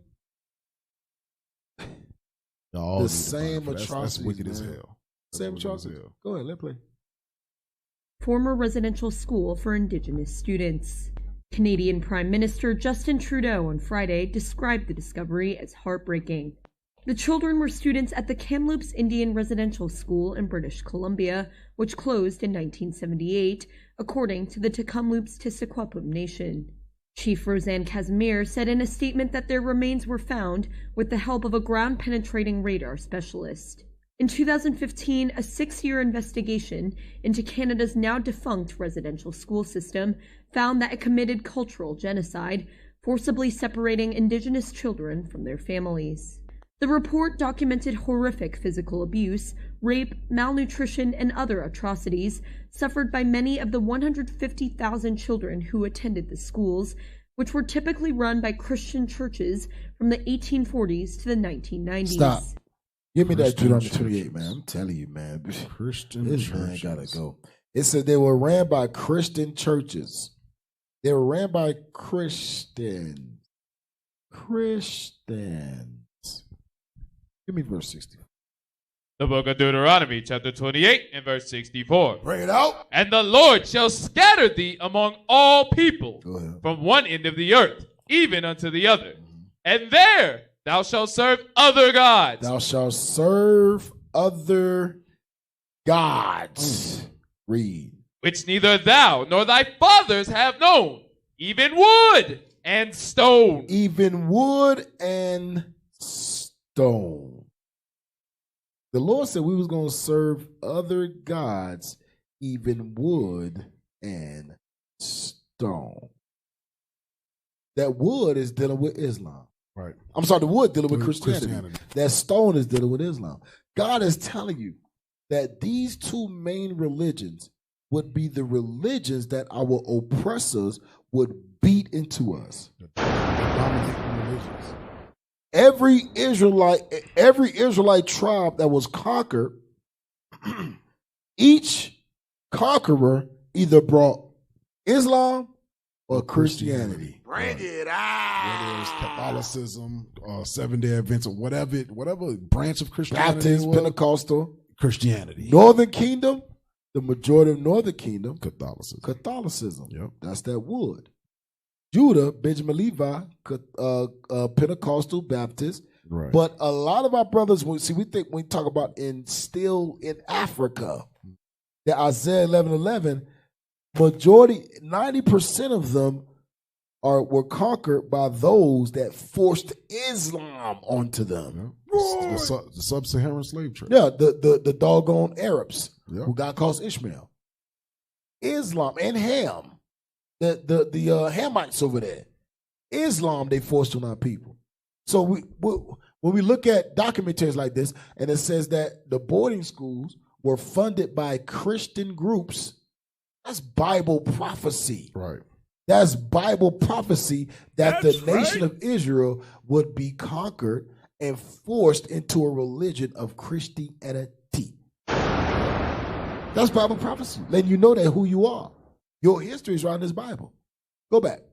Y'all the same atrocities. That's wicked man. as hell. Same atrocities. Go ahead, let's play. former residential school for Indigenous students. Canadian Prime Minister Justin Trudeau on Friday described the discovery as heartbreaking. The children were students at the Kamloops Indian Residential School in British Columbia, which closed in 1978, according to the Tk'emlúps-Tissaquah Nation. Chief Roseanne Casimir said in a statement that their remains were found with the help of a ground-penetrating radar specialist. In 2015, a 6-year investigation into Canada's now-defunct residential school system found that it committed cultural genocide, forcibly separating Indigenous children from their families. The report documented horrific physical abuse, rape, malnutrition, and other atrocities suffered by many of the 150,000 children who attended the schools, which were typically run by Christian churches from the 1840s to the 1990s. Stop. Give me that Deuteronomy 28, man. I'm telling you, man. Christian this churches. man gotta go. It said they were ran by Christian churches. They were ran by Christians. Give me verse 60. The book of Deuteronomy, chapter 28, and verse 64. Bring it out. And the Lord shall scatter thee among all people from one end of the earth, even unto the other. And there thou shalt serve other gods. Thou shalt serve other gods. Read. Which neither thou nor thy fathers have known, even wood and stone. Even wood and stone. The Lord said we was going to serve other gods, even wood and stone. That wood is dealing with Islam. Right. I'm sorry, the wood dealing with Christianity. That stone is dealing with Islam. God is telling you that these two main religions would be the religions that our oppressors would beat into us. The dominating religions. Every Israelite tribe that was conquered, each conqueror either brought Islam or Christianity. Bring it out. Whether it was Catholicism, Seventh-day Adventists, or whatever branch of Christianity, Baptist, Pentecostal, Christianity. Northern Kingdom, the majority of Northern Kingdom, Catholicism. Yep, that's that wood. Judah, Benjamin, Levi, Pentecostal, Baptist. Right. But a lot of our brothers, we think when we talk about still in Africa, that Isaiah 11:11, majority, 90% of them were conquered by those that forced Islam onto them. Yeah. The sub-Saharan slave trade. Yeah, the doggone Arabs who got called Ishmael. Islam and Ham. The Hamites over there, Islam, they forced on our people. So when we look at documentaries like this, and it says that the boarding schools were funded by Christian groups, that's Bible prophecy. Right. That's Bible prophecy that the nation of Israel would be conquered and forced into a religion of Christianity. That's Bible prophecy, letting you know that who you are. Your history is right in this Bible. Go back.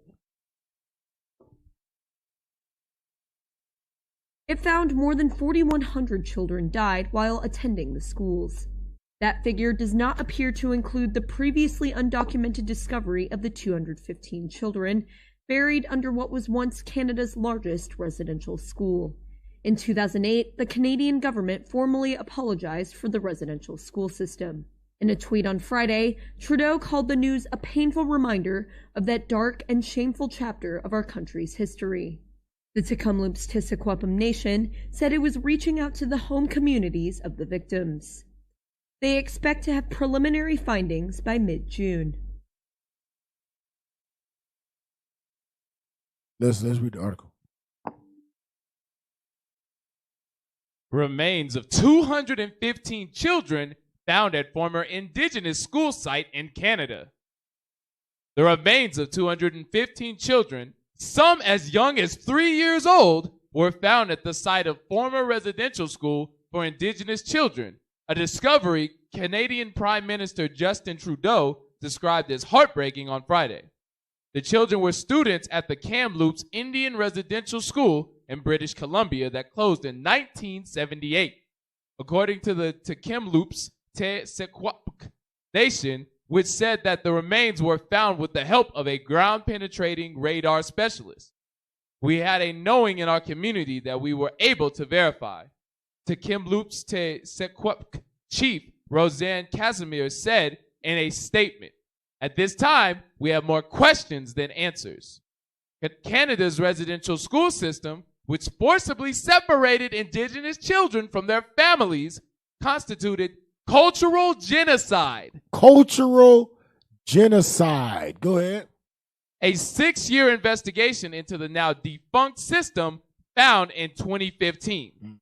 It found more than 4,100 children died while attending the schools. That figure does not appear to include the previously undocumented discovery of the 215 children buried under what was once Canada's largest residential school. In 2008, the Canadian government formally apologized for the residential school system. In a tweet on Friday, Trudeau called the news a painful reminder of that dark and shameful chapter of our country's history. The Tk'emlúps-Tissaquah Nation said it was reaching out to the home communities of the victims. They expect to have preliminary findings by mid-June. Let's read the article. Remains of 215 children found at former Indigenous school site in Canada. The remains of 215 children, some as young as 3 years old, were found at the site of former residential school for Indigenous children, a discovery Canadian Prime Minister Justin Trudeau described as heartbreaking on Friday. The children were students at the Kamloops Indian Residential School in British Columbia that closed in 1978. According to the Tk'emlúps-Tissaquah Nation, which said that the remains were found with the help of a ground-penetrating radar specialist. We had a knowing in our community that we were able to verify. To Kamloops Sequep Chief Roseanne Casimir said in a statement, "At this time, we have more questions than answers." Canada's residential school system, which forcibly separated Indigenous children from their families, constituted cultural genocide. Cultural genocide. Go ahead. A 6-year investigation into the now defunct system found in 2015.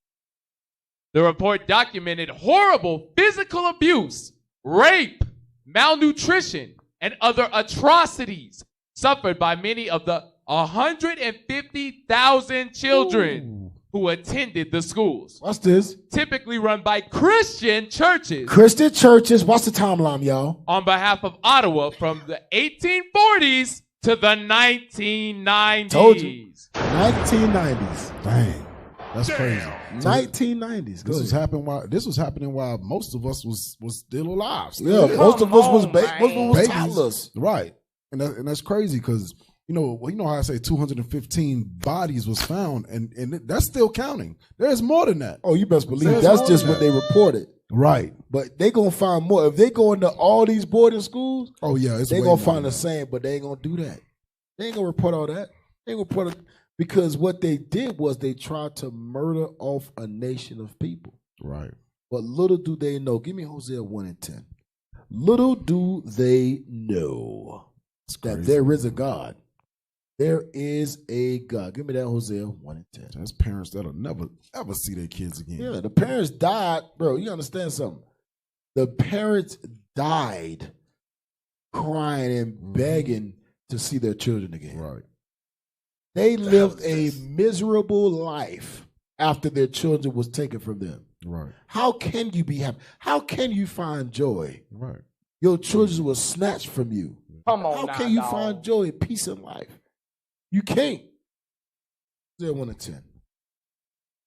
The report documented horrible physical abuse, rape, malnutrition, and other atrocities suffered by many of the 150,000 children who attended the schools. What's this? Typically run by Christian churches. Christian churches. What's the timeline, y'all? On behalf of Ottawa from the 1840s to the 1990s. Told you. 1990s. Dang. That's crazy. 1990s. This was happening while most of us was still alive. Yeah, most of us was babies. Toddlers. Right. And that's crazy because you know how I say 215 bodies was found, and that's still counting. There's more than that. Oh, you best believe that's just what they reported. Right. But they gonna find more. If they go into all these boarding schools, oh yeah, they gonna find the same, but they ain't gonna do that. They ain't gonna report all that. They ain't gonna report it because what they did was they tried to murder off a nation of people. Right. But little do they know. Give me Hosea 1 and 10. Little do they know that there is a God. There is a God. Give me that Hosea 1 and 10. That's parents that'll never, ever see their kids again. Yeah, the parents died. Bro, you understand something? The parents died crying and begging to see their children again. Right. They lived a miserable life after their children was taken from them. Right. How can you be happy? How can you find joy? Right. Your children was snatched from you. Come on How now, can you dog. find joy and peace in life? You can't. Hosea 1 and 10.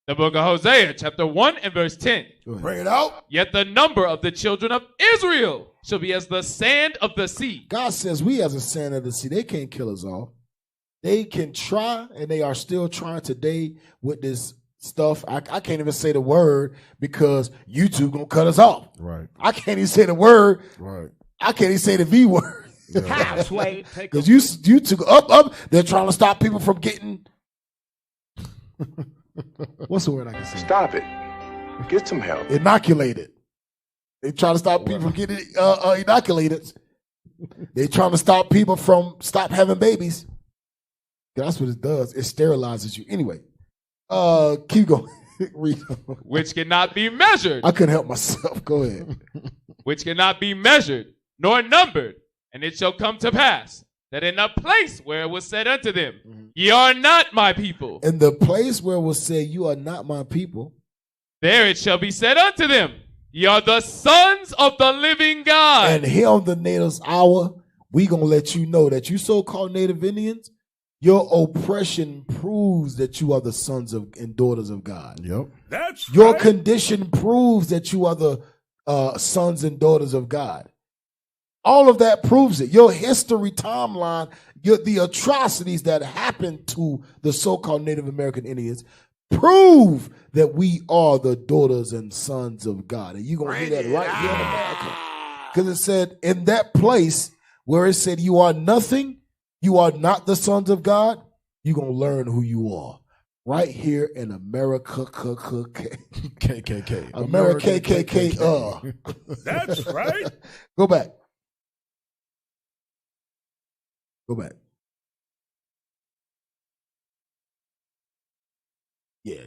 The book of Hosea, chapter 1 and verse 10. Bring it out. Yet the number of the children of Israel shall be as the sand of the sea. God says we as the sand of the sea. They can't kill us all. They can try, and they are still trying today with this stuff. I can't even say the word because YouTube gonna cut us off. Right. I can't even say the word. Right. I can't even say the V word. Halfway. Because you took up. They're trying to stop people from getting. What's the word I can say? Stop it. Get some help. Inoculated. They trying to stop people from getting inoculated. They trying to stop people from stop having babies. That's what it does. It sterilizes you. Anyway, keep going. Read. Which cannot be measured. I couldn't help myself. Go ahead. Which cannot be measured nor numbered. And it shall come to pass that in the place where it was said unto them, ye are not my people. In the place where it was said, you are not my people. There it shall be said unto them, ye are the sons of the living God. And here on the Natives Hour, we going to let you know that you so-called Native Indians, your oppression proves that you are the sons of and daughters of God. Yep. That's Your right. condition proves that you are the sons and daughters of God. All of that proves it. Your history timeline, the atrocities that happened to the so-called Native American Indians prove that we are the daughters and sons of God. And you're going to hear that right here in America. Because it said in that place where it said you are nothing, you are not the sons of God, you're going to learn who you are. Right here in America, KKK. America, KKK. That's right. Go back. Go back. Yeah.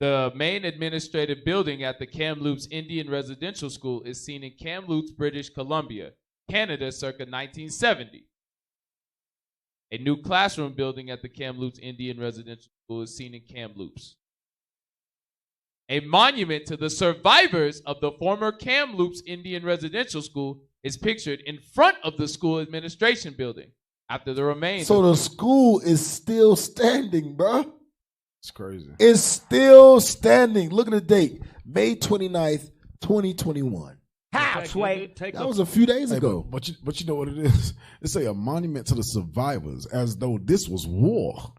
The main administrative building at the Kamloops Indian Residential School is seen in Kamloops, British Columbia, Canada, circa 1970. A new classroom building at the Kamloops Indian Residential School is seen in Kamloops. A monument to the survivors of the former Kamloops Indian Residential School is pictured in front of the school administration building after the remains. So the school is still standing, bro. It's crazy. It's still standing. Look at the date, May 29th, 2021. How, Sway? That was a few days ago. But you know what it is? It's a monument to the survivors, as though this was war.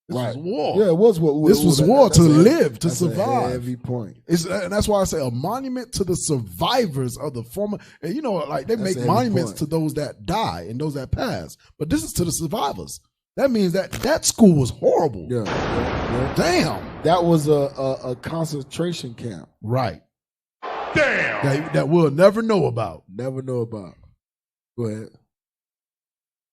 This was war. Yeah, it was war. This was war to live, to survive. A heavy point. And that's why I say a monument to the survivors of the former. And you know, like they make monuments to those that die and those that pass. But this is to the survivors. That means that school was horrible. Yeah. Damn. That was a concentration camp. Right. Damn. That we'll never know about. Never know about. Go ahead.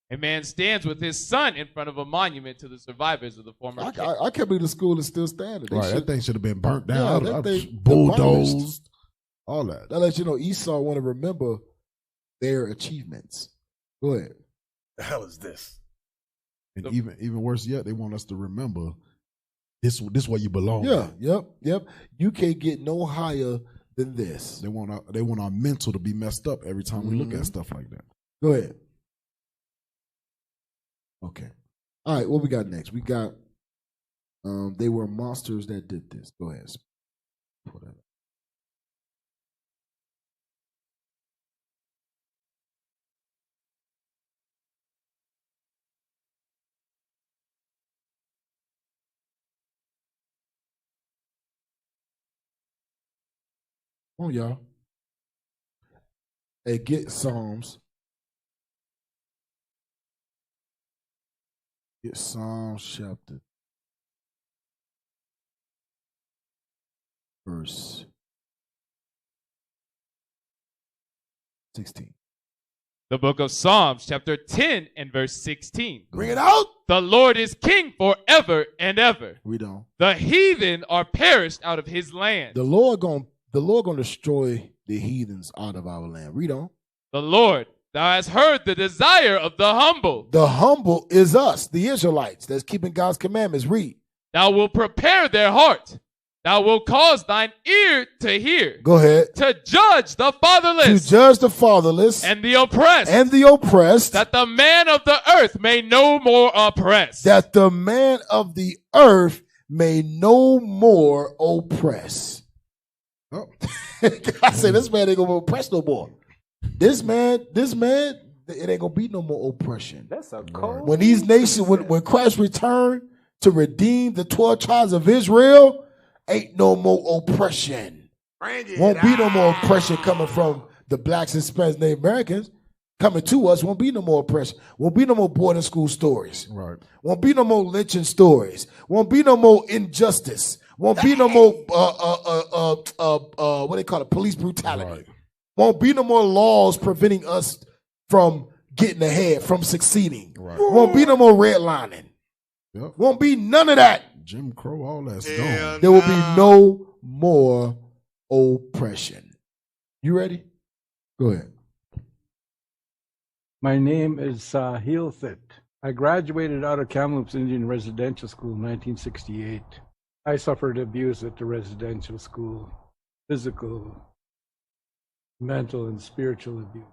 A man stands with his son in front of a monument to the survivors of the former. I can't believe the school is still standing. That thing should have been burnt down. Yeah, that thing bulldozed. All that. That lets you know Esau want to remember their achievements. Go ahead. The hell is this? And even worse yet, they want us to remember this where you belong. Yeah. Yep. You can't get no higher than this. They want our mental to be messed up every time we look at stuff like that. Go ahead. Okay. All right, what we got next? We got they were monsters that did this. Go ahead. Pull that up. Come on, y'all. Hey, get Psalms. Get Psalms chapter verse 16. The book of Psalms, chapter 10 and verse 16. Bring it out. The Lord is king forever and ever. We don't. The heathen are perished out of his land. The Lord gonna destroy the heathens out of our land. Read on. The Lord, thou hast heard the desire of the humble. The humble is us, the Israelites, that's keeping God's commandments. Read. Thou wilt prepare their heart. Thou wilt cause thine ear to hear. Go ahead. To judge the fatherless. To judge the fatherless. And the oppressed. And the oppressed. That the man of the earth may no more oppress. That the man of the earth may no more oppress. Oh. I say this man ain't gonna oppress no more. This man, it ain't gonna be no more oppression. That's a cold. When these nations, when Christ returned to redeem the 12 tribes of Israel, ain't no more oppression. Won't be no more oppression coming from the blacks, Hispanics, Native Americans. Coming to us, won't be no more oppression. Won't be no more boarding school stories. Right. Won't be no more lynching stories. Won't be no more injustice. Won't be no more what they call it, police brutality. Right. Won't be no more laws preventing us from getting ahead, from succeeding. Right. Won't be no more redlining. Yep. Won't be none of that. Jim Crow, all that's gone. There will be no more oppression. You ready? Go ahead. My name is Heelthit. I graduated out of Kamloops Indian Residential School in 1968. I suffered abuse at the residential school, physical, mental, and spiritual abuse.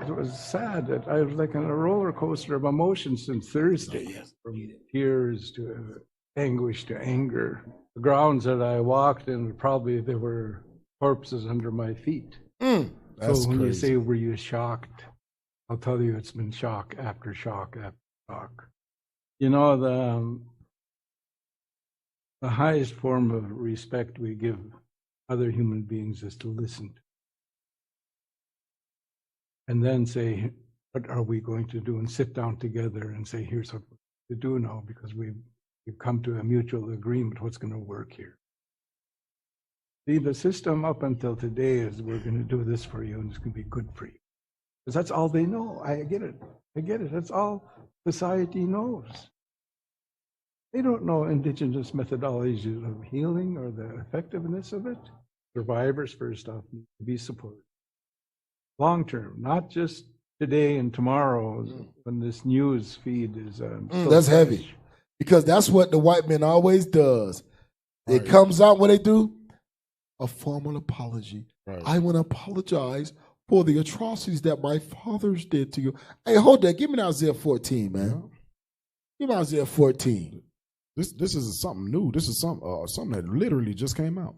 It was sad that I was like on a roller coaster of emotions since Thursday, from tears to anguish to anger. The grounds that I walked in, probably there were corpses under my feet. That's so when crazy. you say, were you shocked? I'll tell you, it's been shock after shock after shock. You know, the highest form of respect we give other human beings is to listen. And then say, what are we going to do? And sit down together and say, here's what we're going to do now, because we've come to a mutual agreement what's going to work here. See, the system up until today is we're going to do this for you and it's going to be good for you. Because that's all they know. I get it. That's all society knows. They don't know indigenous methodologies of healing or the effectiveness of it. Survivors, first off, need to be supported. Long term, not just today and tomorrow when this news feed is that's heavy. Because that's what the white man always does. It comes out what they do, a formal apology. Right. I want to apologize for the atrocities that my fathers did to you. Hey, hold that. Give me Isaiah 14, man. Yeah. Give me Isaiah 14. This is something new. This is something that literally just came out.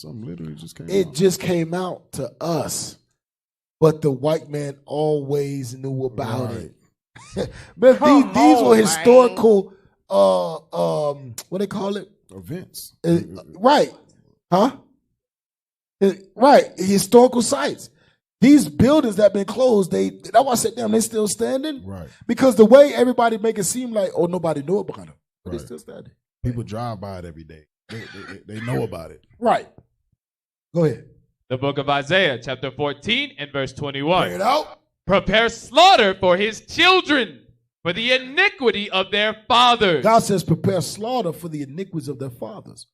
Something literally just came out. It just came out to us. But the white man always knew about it. But these were historical, what they call it? Events. Right. Huh? Right. Historical sites. These buildings that been closed, that's why I said, damn, they still standing? Right. Because the way everybody make it seem like, oh, nobody knew about them. But they still standing. People drive by it every day. They know about it. Right. Go ahead. The book of Isaiah, chapter 14 and verse 21. Bring it out. Prepare slaughter for his children, for the iniquity of their fathers. God says prepare slaughter for the iniquities of their fathers.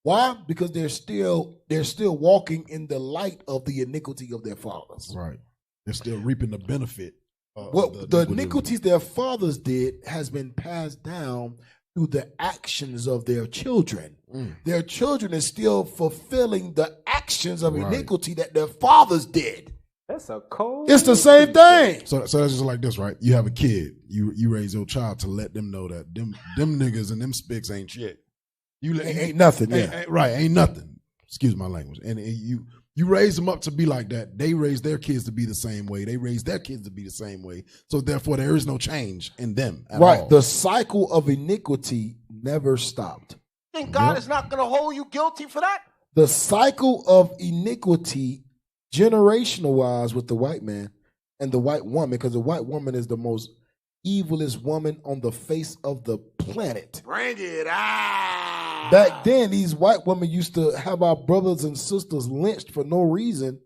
Why? Because they're still walking in the light of the iniquity of their fathers. Right. They're still reaping the benefit. The iniquities their fathers did has been passed down through the actions of their children. Their children is still fulfilling the actions of iniquity that their fathers did. That's a cold. It's the same thing. So that's just like this, right? You have a kid. You raise your child to let them know that them niggas and them spics ain't shit. Ain't nothing. Ain't nothing. Excuse my language. And you raise them up to be like that. They raise their kids to be the same way. They raise their kids to be the same way. So therefore, there is no change in them at all. The cycle of iniquity never stopped. Think God is not going to hold you guilty for that? The cycle of iniquity, generational wise, with the white man and the white woman, because the white woman is the most evilest woman on the face of the planet. Bring it out. Back then, these white women used to have our brothers and sisters lynched for no reason.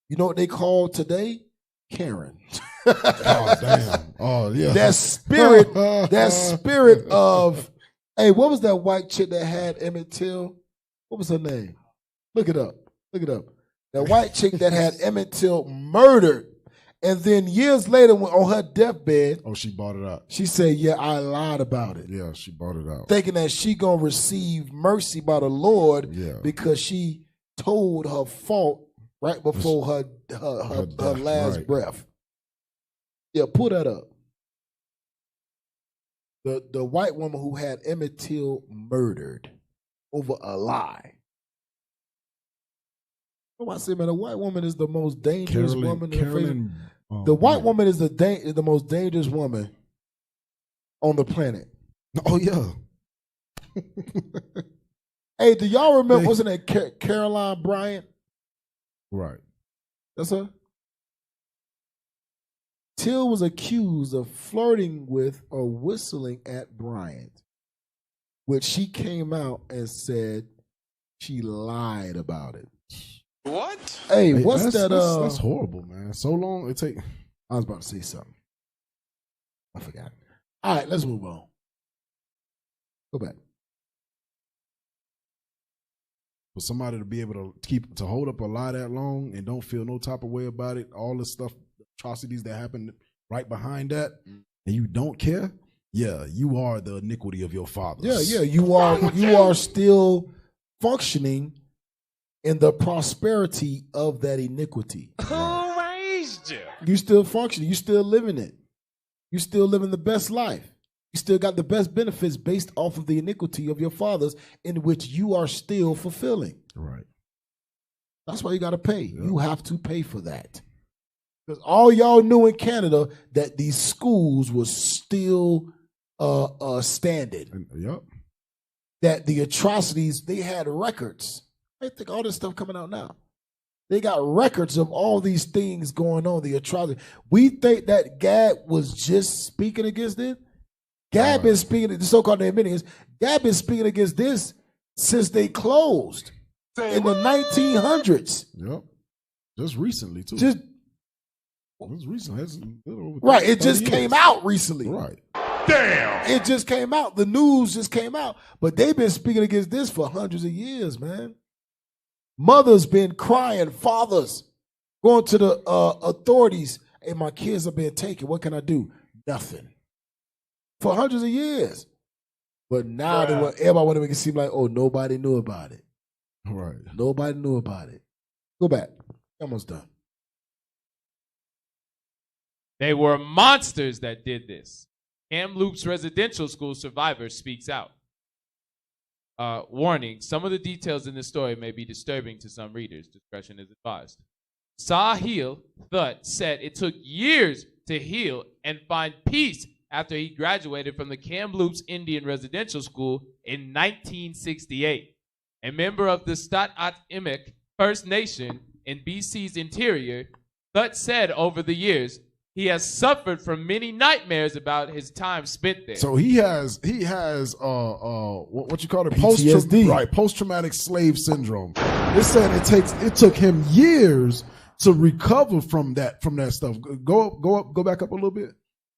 You know what they call today? Karen. Oh, damn. Oh, yeah. That spirit of, hey, what was that white chick that had Emmett Till? What was her name? Look it up. That white chick that had Emmett Till murdered. And then years later, when on her deathbed, she bought it out. She said, "Yeah, I lied about it." Yeah, she bought it out, thinking that she gonna receive mercy by the Lord because she told her fault right before her last breath. Yeah, pull that up. The white woman who had Emmett Till murdered over a lie. I say, man, the white woman is the most dangerous woman in the face. The white woman is the most dangerous woman on the planet. Oh, yeah. Hey, do y'all remember, wasn't that Caroline Bryant? Right. That's her? Till was accused of flirting with or whistling at Bryant, which she came out and said she lied about it. What? Hey, what's that? That's horrible, man. So long it take. I was about to say something. I forgot. All right, let's move on. Go back. For somebody to be able to hold up a lie that long and don't feel no type of way about it, all the stuff, atrocities that happen right behind that, and you don't care. Yeah, you are the iniquity of your fathers. Yeah, you are still functioning in the prosperity of that iniquity. Who raised you? You still functioning. You still living it. You still living the best life. You still got the best benefits based off of the iniquity of your fathers, in which you are still fulfilling. Right. That's why you got to pay. Yep. You have to pay for that. Because all y'all knew in Canada that these schools were still standing. Yep. That the atrocities, they had records. I think all this stuff coming out now. They got records of all these things going on, the atrocity. We think that Gad was just speaking against it. Gad been speaking, the so-called Armenians, Gad been speaking against this since they closed in the 1900s. Yep. Just recently, too. Just recently. Right, it just came out recently. Right. Damn! It just came out. The news just came out. But they've been speaking against this for hundreds of years, man. Mothers been crying, fathers going to the authorities. Hey, my kids are being taken. What can I do? Nothing. For hundreds of years. But now everybody want to make it seem like, oh, nobody knew about it. Right. Nobody knew about it. Go back. Almost done. They were monsters that did this. Kamloops Residential School survivor speaks out. Warning, some of the details in this story may be disturbing to some readers. Discretion is advised. Sahil Thut said it took years to heal and find peace after he graduated from the Kamloops Indian Residential School in 1968. A member of the Stat-At-Imik First Nation in BC's interior, Thut said over the years, he has suffered from many nightmares about his time spent there. So he has what you call it, PTSD. post-traumatic slave syndrome. It said it took him years to recover from that stuff. Go back up a little bit,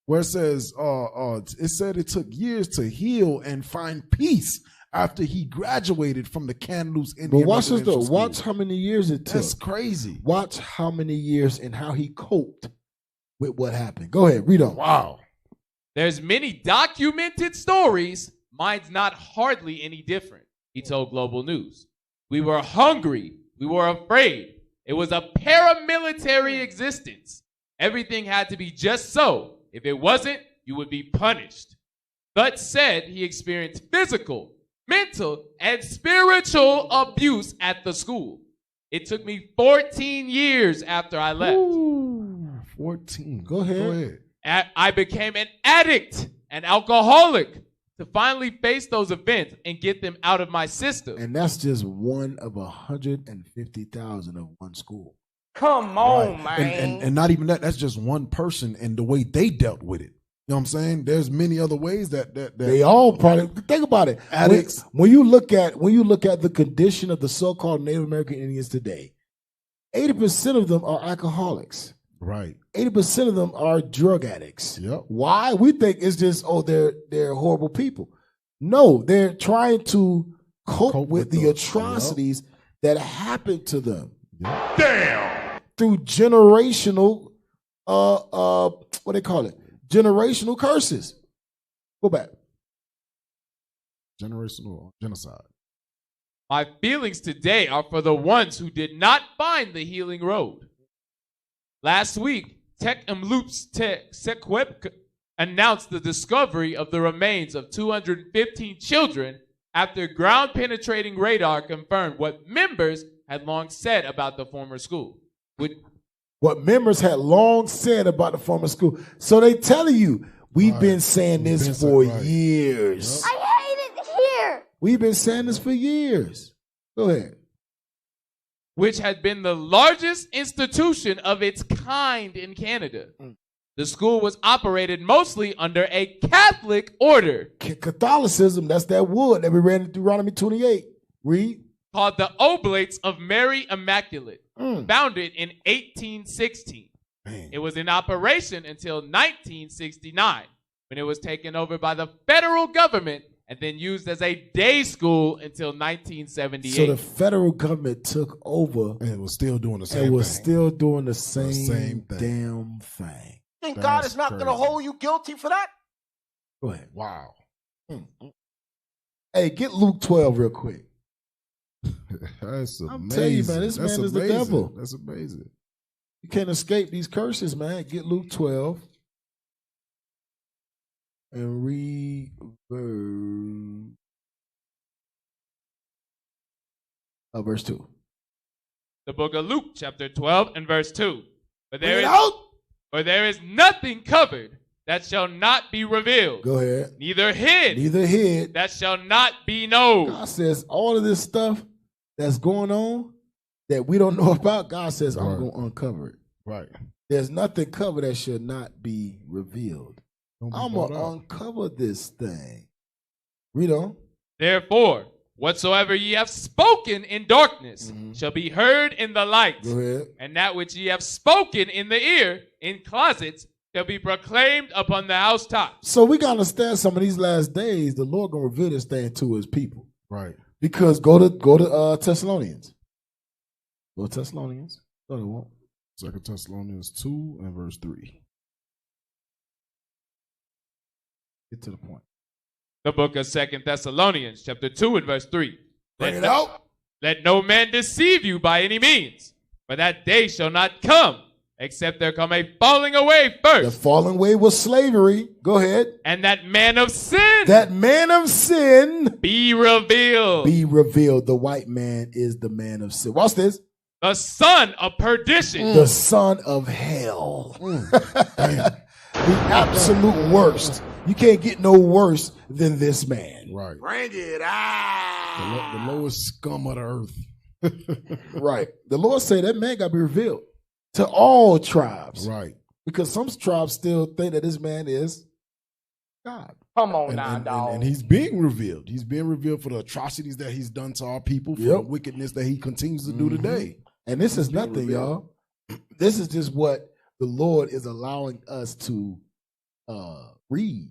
where it says it said it took years to heal and find peace after he graduated from the Kamloops Indian. But watch this though. School. Watch how many years it took. That's crazy. Watch how many years and how he coped with what happened. Go ahead, read on. Wow. There's many documented stories. Mine's not hardly any different, he told Global News. We were hungry. We were afraid. It was a paramilitary existence. Everything had to be just so. If it wasn't, you would be punished. Thut said he experienced physical, mental, and spiritual abuse at the school. It took me 14 years after I left. Ooh, 14. Go ahead. I became an addict, an alcoholic, to finally face those events and get them out of my system. And that's just one of 150,000 of one school. Come on, man. And not even that. That's just one person and the way they dealt with it. You know what I'm saying? There's many other ways that they all probably think about it. Addicts. When you look at the condition of the so-called Native American Indians today, 80% of them are alcoholics. Right. 80% of them are drug addicts. Yep. Why? We think it's just, they're horrible people. No, they're trying to cope with the atrocities that happened to them. Yep. Damn. Through generational, what they call it? Generational curses. Go back. Generational genocide. My feelings today are for the ones who did not find the healing road. Last week, Kamloops Sequep announced the discovery of the remains of 215 children after ground-penetrating radar confirmed what members had long said about the former school. What members had long said about the former school. So they telling you, we've been saying this for years. I hate it here. We've been saying this for years. Go ahead. Which had been the largest institution of its kind in Canada. The school was operated mostly under a Catholic order. Catholicism, that's that wood that we read in Deuteronomy 28. Read. Called the Oblates of Mary Immaculate, founded in 1816. It was in operation until 1969, when it was taken over by the federal government and then used as a day school until 1978. So the federal government took over. And it was still doing the same thing. It was still doing the same damn thing. Think God is not going to hold you guilty for that? Go ahead. Wow. Hey, get Luke 12 real quick. That's amazing. I'm telling you, man, this man is the devil. That's amazing. You can't escape these curses, man. Get Luke 12 and read verse 2. The book of Luke, chapter 12 and verse 2. For there is nothing covered that shall not be revealed. Go ahead. Neither hid that shall not be known. God says all of this stuff that's going on that we don't know about, God says, I'm going to uncover it. Right. There's nothing covered that should not be revealed. I'm going to uncover this thing. Read on. Therefore, whatsoever ye have spoken in darkness shall be heard in the light. Go ahead. And that which ye have spoken in the ear, in closets, shall be proclaimed upon the housetops. So we got to understand some of these last days, the Lord going to reveal this thing to his people. Right. Because go to Thessalonians. Go to Thessalonians. No, they won't. 2 Thessalonians 2 and verse 3. Get to the point. The book of 2 Thessalonians, chapter 2 and verse 3. Bring it out. Let no man deceive you by any means, for that day shall not come Except there come a falling away first. The falling away was slavery. Go ahead. And that man of sin. That man of sin. Be revealed. Be revealed. The white man is the man of sin. Watch this. The son of perdition. The son of hell. The absolute worst. You can't get no worse than this man. Right. Bring it The lowest scum of the earth. Right. The Lord said that man got to be revealed to all tribes. Right. Because some tribes still think that this man is God. Come on now, dog. And he's being revealed. He's being revealed for the atrocities that he's done to our people, for the wickedness that he continues to do today. And this is nothing, y'all. This is just what the Lord is allowing us to read,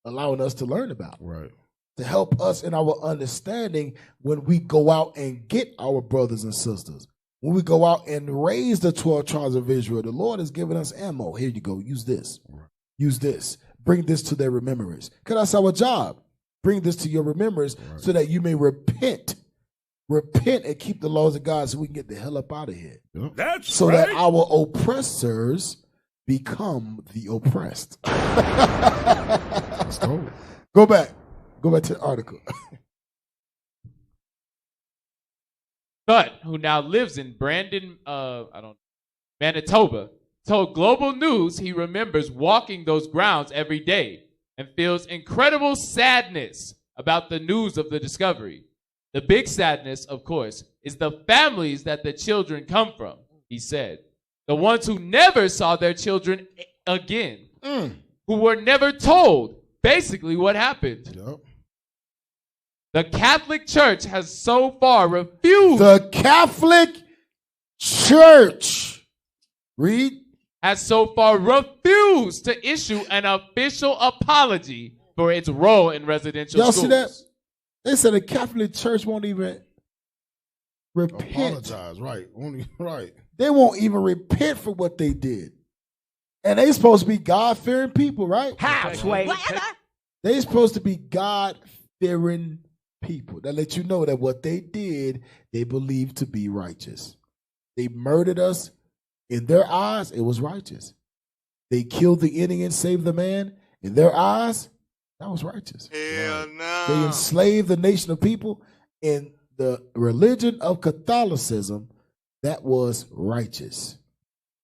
allowing us to learn about. Right. To help us in our understanding when we go out and get our brothers and sisters. When we go out and raise the 12 tribes of Israel, the Lord has given us ammo. Here you go. Use this. Right. Use this. Bring this to their remembrance. Because that's our job. Bring this to your remembrance so that you may repent. Repent and keep the laws of God so we can get the hell up out of here. Yep. That's so right. that our oppressors become the oppressed. Go back. Go back to the article. But who now lives in Manitoba, told Global News he remembers walking those grounds every day and feels incredible sadness about the news of the discovery. The big sadness, of course, is the families that the children come from, he said. The ones who never saw their children again, who were never told basically what happened. Yep. The Catholic Church has so far refused. The Catholic Church, read, has so far refused to issue an official apology for its role in residential y'all schools. See that? They said the Catholic Church won't even repent. Apologize, right. Only right. They won't even repent for what they did. And they supposed to be God-fearing people, right? Halfway. They supposed to be God-fearing people. That let you know that what they did, they believed to be righteous. They murdered us. In their eyes, it was righteous. They killed the Indian, saved the man. In their eyes, that was righteous. Hell no. They enslaved the nation of people. In the religion of Catholicism, that was righteous.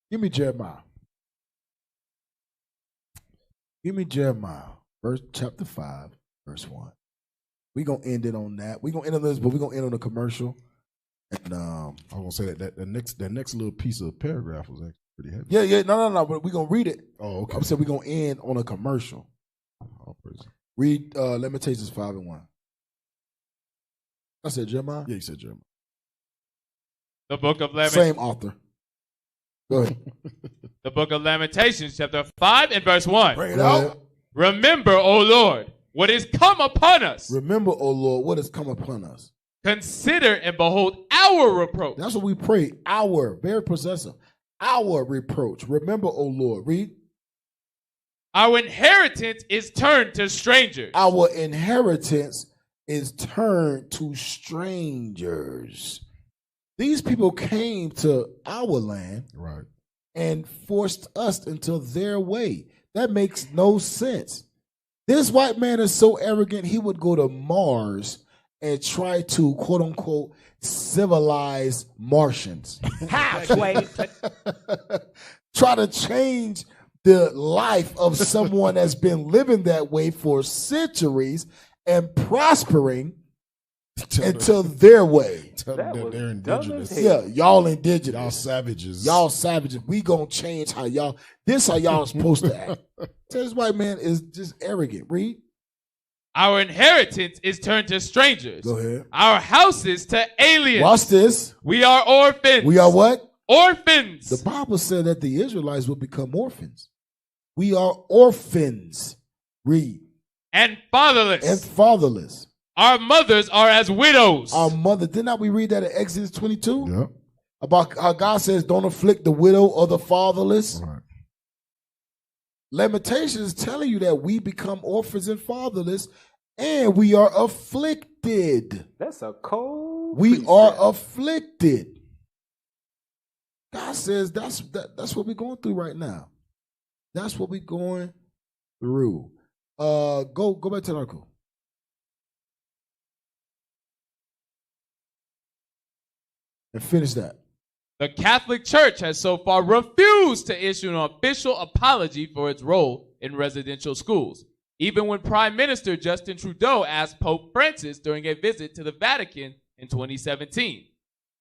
Give me Jeremiah. Give me Jeremiah, chapter 5, verse 1. We're going to end it on that. We're going to end on this, but we're going to end on a commercial. And I was going to say that the next little piece of paragraph was actually pretty heavy. Yeah, no, but we're going to read it. Oh, okay. I'm saying we're going to end on a commercial. Read Lamentations 5 and 1. I said Jeremiah? Yeah, you said Jeremiah. The book of Lamentations. Same author. Go ahead. The book of Lamentations, chapter 5 and verse 1. Bring it out. Remember, O Lord, what is come upon us. Remember, O Lord, what has come upon us. Consider and behold our reproach. That's what we pray. Our, very possessive. Our reproach. Remember, O Lord. Read. Our inheritance is turned to strangers. Our inheritance is turned to strangers. These people came to our land, right, and forced us into their way. That makes no sense. This white man is so arrogant, he would go to Mars and try to, quote unquote, civilize Martians. Halfway. Try to change the life of someone that's been living that way for centuries and prospering into their way. Tell them that they're indigenous. Yeah, y'all indigenous. Y'all savages. Y'all savages. We gonna change how y'all, this how y'all supposed to act. This white man is just arrogant. Read. Our inheritance is turned to strangers. Go ahead. Our houses to aliens. Watch this. We are orphans. We are what? Orphans. The Bible said that the Israelites will become orphans. We are orphans. Read. And fatherless. And fatherless. Our mothers are as widows. Our mother. Did not we read that in Exodus 22? Yeah. About how God says, don't afflict the widow or the fatherless. Right. Lamentations is telling you that we become orphans and fatherless, and we are afflicted. That's a cold. We are afflicted. God says that's what we're going through right now. That's what we're going through. Go back to the article. And finish that. The Catholic Church has so far refused to issue an official apology for its role in residential schools, even when Prime Minister Justin Trudeau asked Pope Francis during a visit to the Vatican in 2017.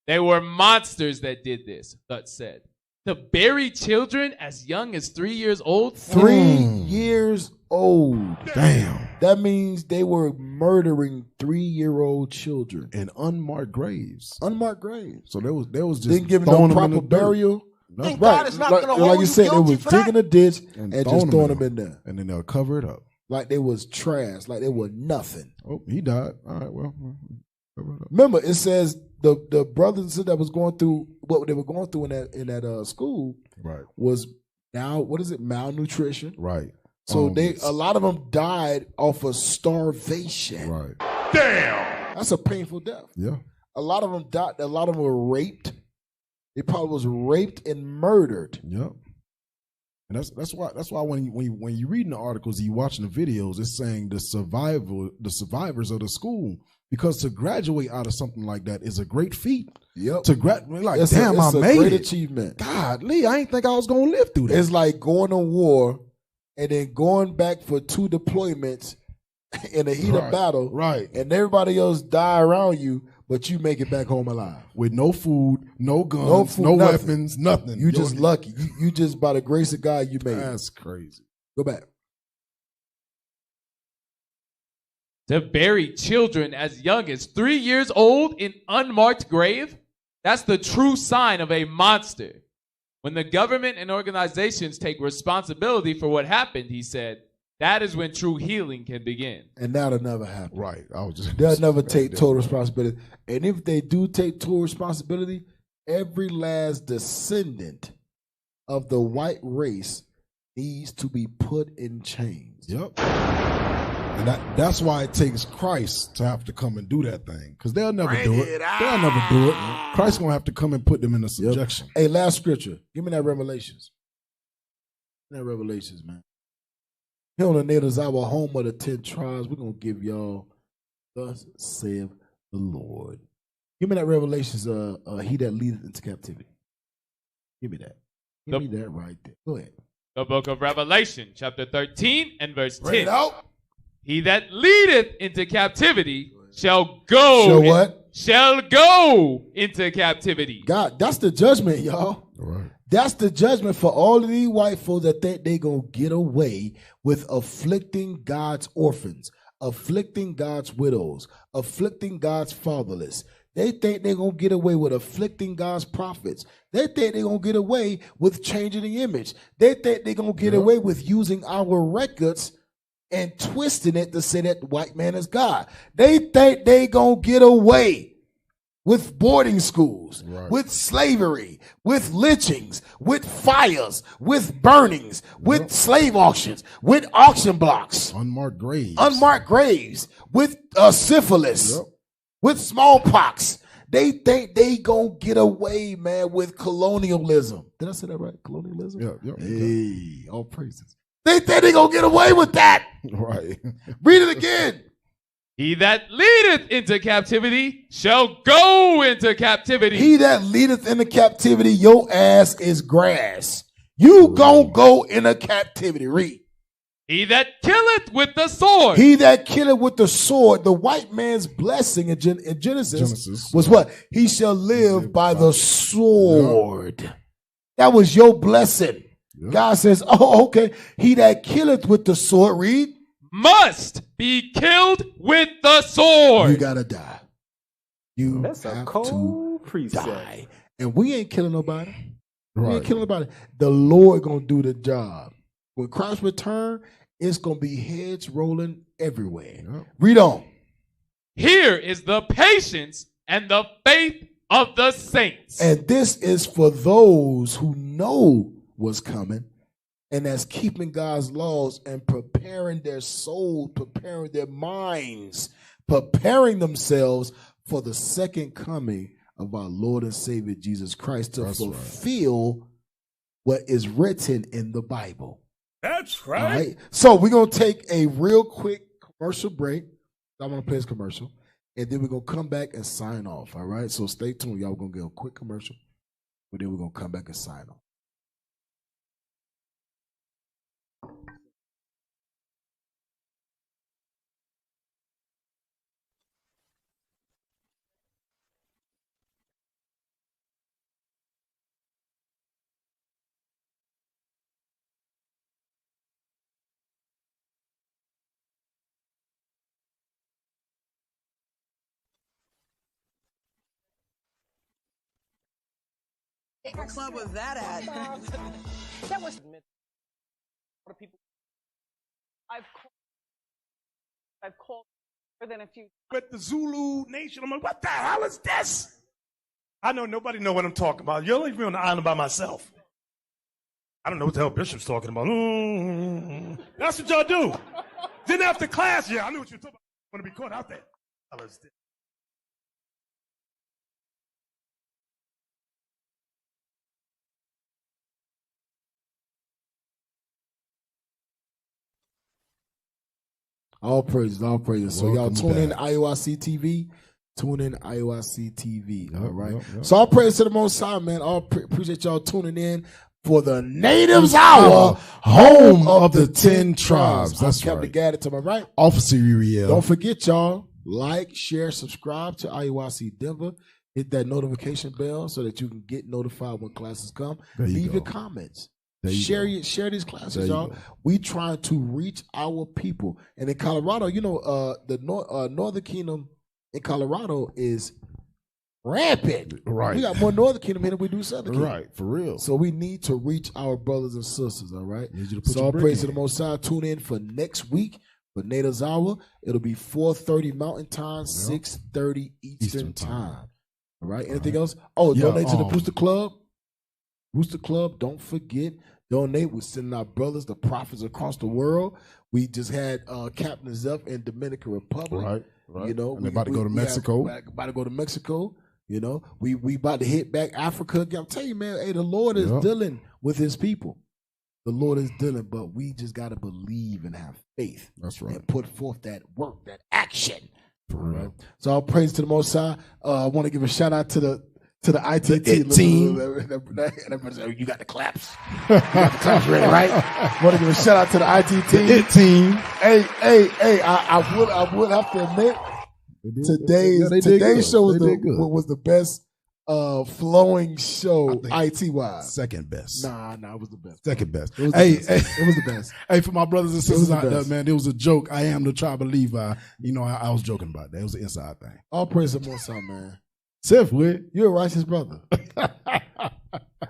They were monsters that did this, Thut said. To bury children as young as 3 years old? 3 years old. Damn. That means they were murdering 3-year-old children in unmarked graves. Unmarked graves. So there was just didn't give them no proper burial. Right. God is not like, gonna hold like you said, they was digging a ditch and just throwing them in there. And then they'll cover it up. Like they was trash, like they were nothing. Oh, he died. All right, well. Remember, it says the brothers that was going through what they were going through in that school right. was now, what is it, malnutrition. Right. So a lot of them died off of starvation. Right. Damn. That's a painful death. Yeah. A lot of them died. A lot of them were raped. They probably was raped and murdered. Yep. And that's why when you reading the articles, you watching the videos, it's saying the survivors of the school, because to graduate out of something like that is a great feat. Yep. To graduate, like, it's damn, I made great it. Achievement. God, Lee, I ain't think I was gonna live through that. It's like going to war and then going back for 2 deployments in the heat of battle. Right. And everybody else die around you, but you make it back home alive. With no food, no guns, no weapons, nothing. You just lucky. You just, by the grace of God, you made it. That's crazy. Go back. To bury children as young as 3 years old in unmarked grave? That's the true sign of a monster. When the government and organizations take responsibility for what happened, he said, that is when true healing can begin. And that'll never happen. Right. They'll never take total responsibility. And if they do take total responsibility, every last descendant of the white race needs to be put in chains. Yep. And that's why it takes Christ to have to come and do that thing, because they'll never do it. They'll never do it. Christ's going to have to come and put them in a subjection. Hey, last scripture. Give me that Revelations. That Revelations, man. Here on the natives, our home of the 10 tribes, we're going to give y'all, thus saith the Lord. Give me that Revelations, he that leadeth into captivity. Give me that. Give me that right there. Go ahead. The book of Revelation, chapter 13 and verse 10. Read it out. He that leadeth into captivity shall go. Shall what? Shall go into captivity. God, that's the judgment, y'all. Right. That's the judgment for all of these white folks that think they going to get away with afflicting God's orphans, afflicting God's widows, afflicting God's fatherless. They think they're going to get away with afflicting God's prophets. They think they're going to get away with changing the image. They think they're going to get away with using our records and twisting it to say that the white man is God. They think they going to get away with boarding schools, with slavery, with lynchings, with fires, with burnings, with slave auctions, with auction blocks. Unmarked graves. Unmarked graves, with syphilis, with smallpox. They think they gonna get away, man, with colonialism. Did I say that right? Colonialism? Yeah. Hey, all praises. They think they gonna get away with that. Right. Read it again. He that leadeth into captivity shall go into captivity. He that leadeth into captivity, your ass is grass. You gonna go into captivity. Read. He that killeth with the sword. He that killeth with the sword. The white man's blessing in Genesis was what? He shall live by the sword. That was your blessing. God says, oh, okay. He that killeth with the sword, read, must be killed with the sword. You gotta die. You That's have a cold precept. die. And we ain't killing nobody. We ain't killing nobody. The Lord gonna do the job. When Christ return, it's gonna be heads rolling everywhere. Read on. Here is the patience and the faith of the saints. And this is for those who know what's coming, and that's keeping God's laws and preparing their soul, preparing their minds, preparing themselves for the second coming of our Lord and Savior Jesus Christ to fulfill what is written in the Bible. That's All right. right. So we're going to take a real quick commercial break. I'm going to play this commercial. And then we're going to come back and sign off. All right. So stay tuned. Y'all, we're going to get a quick commercial. But then we're going to come back and sign off. What club was that at? That was people. I've called more than a few. But the Zulu Nation, I'm like, what the hell is this? I know nobody know what I'm talking about. You'll leave me on the island by myself. I don't know what the hell Bishop's talking about. That's what y'all do. Then after class, yeah, I knew what you were talking about. Want to be caught out there. Hell is this? All praises, all praises. So y'all Welcome tune in back. IUIC TV. Tune in IUIC TV. All right. Yep. So all praise to the Most High, man. Appreciate y'all tuning in for the Natives Hour, home of the 10 tribes. That's Captain right. Gaddett to my right. Officer Uriel. Don't forget, y'all, like, share, subscribe to IUIC Denver. Hit that notification bell so that you can get notified when classes come. There you Leave go. your comments. There you Share go. share these classes, There you y'all. go. We trying to reach our people. And in Colorado, you know, the Northern Kingdom in Colorado is rampant. Right. We got more Northern Kingdom here than we do Southern Kingdom. Right, for real. So we need to reach our brothers and sisters, all right? Need you to put So your all brick praise to in. the Most High. Tune in for next week for Natives Hour. It'll be 4:30 Mountain Time, 6:30 Eastern Time. All right? Anything else? Oh, Yeah, donate to the Booster Club. Booster Club, don't forget. Donate. We're sending our brothers, the prophets across the world. We just had Captain Zeph in Dominican Republic. Right. You know, And they're about to go to Mexico. About to go to Mexico. You know, we about to hit back Africa. I'm telling you, man, hey, the Lord is dealing with his people. The Lord is dealing, but we just got to believe and have faith. That's right. And put forth that work, that action. For real. So all praise to the Most High. I want to give a shout out to the ITT team. You got the claps. You got the claps ready, right? Want to give a shout out to the IT team. The IT team. Hey, I would have to admit, today's show was the best flowing show IT wise. Second best. Nah, it was the best. Second best. It was the best. Hey, for my brothers and sisters the out there, best. man, it was a joke. I am the tribe of Levi. You know, I was joking about that. It was an inside thing. All praise to the Most High, man. Seth, Wood. You're a righteous brother.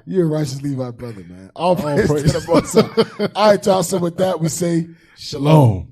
You're a righteous Levi brother, man. All praise to the Most High. All right, y'all. So with that, we say Shalom.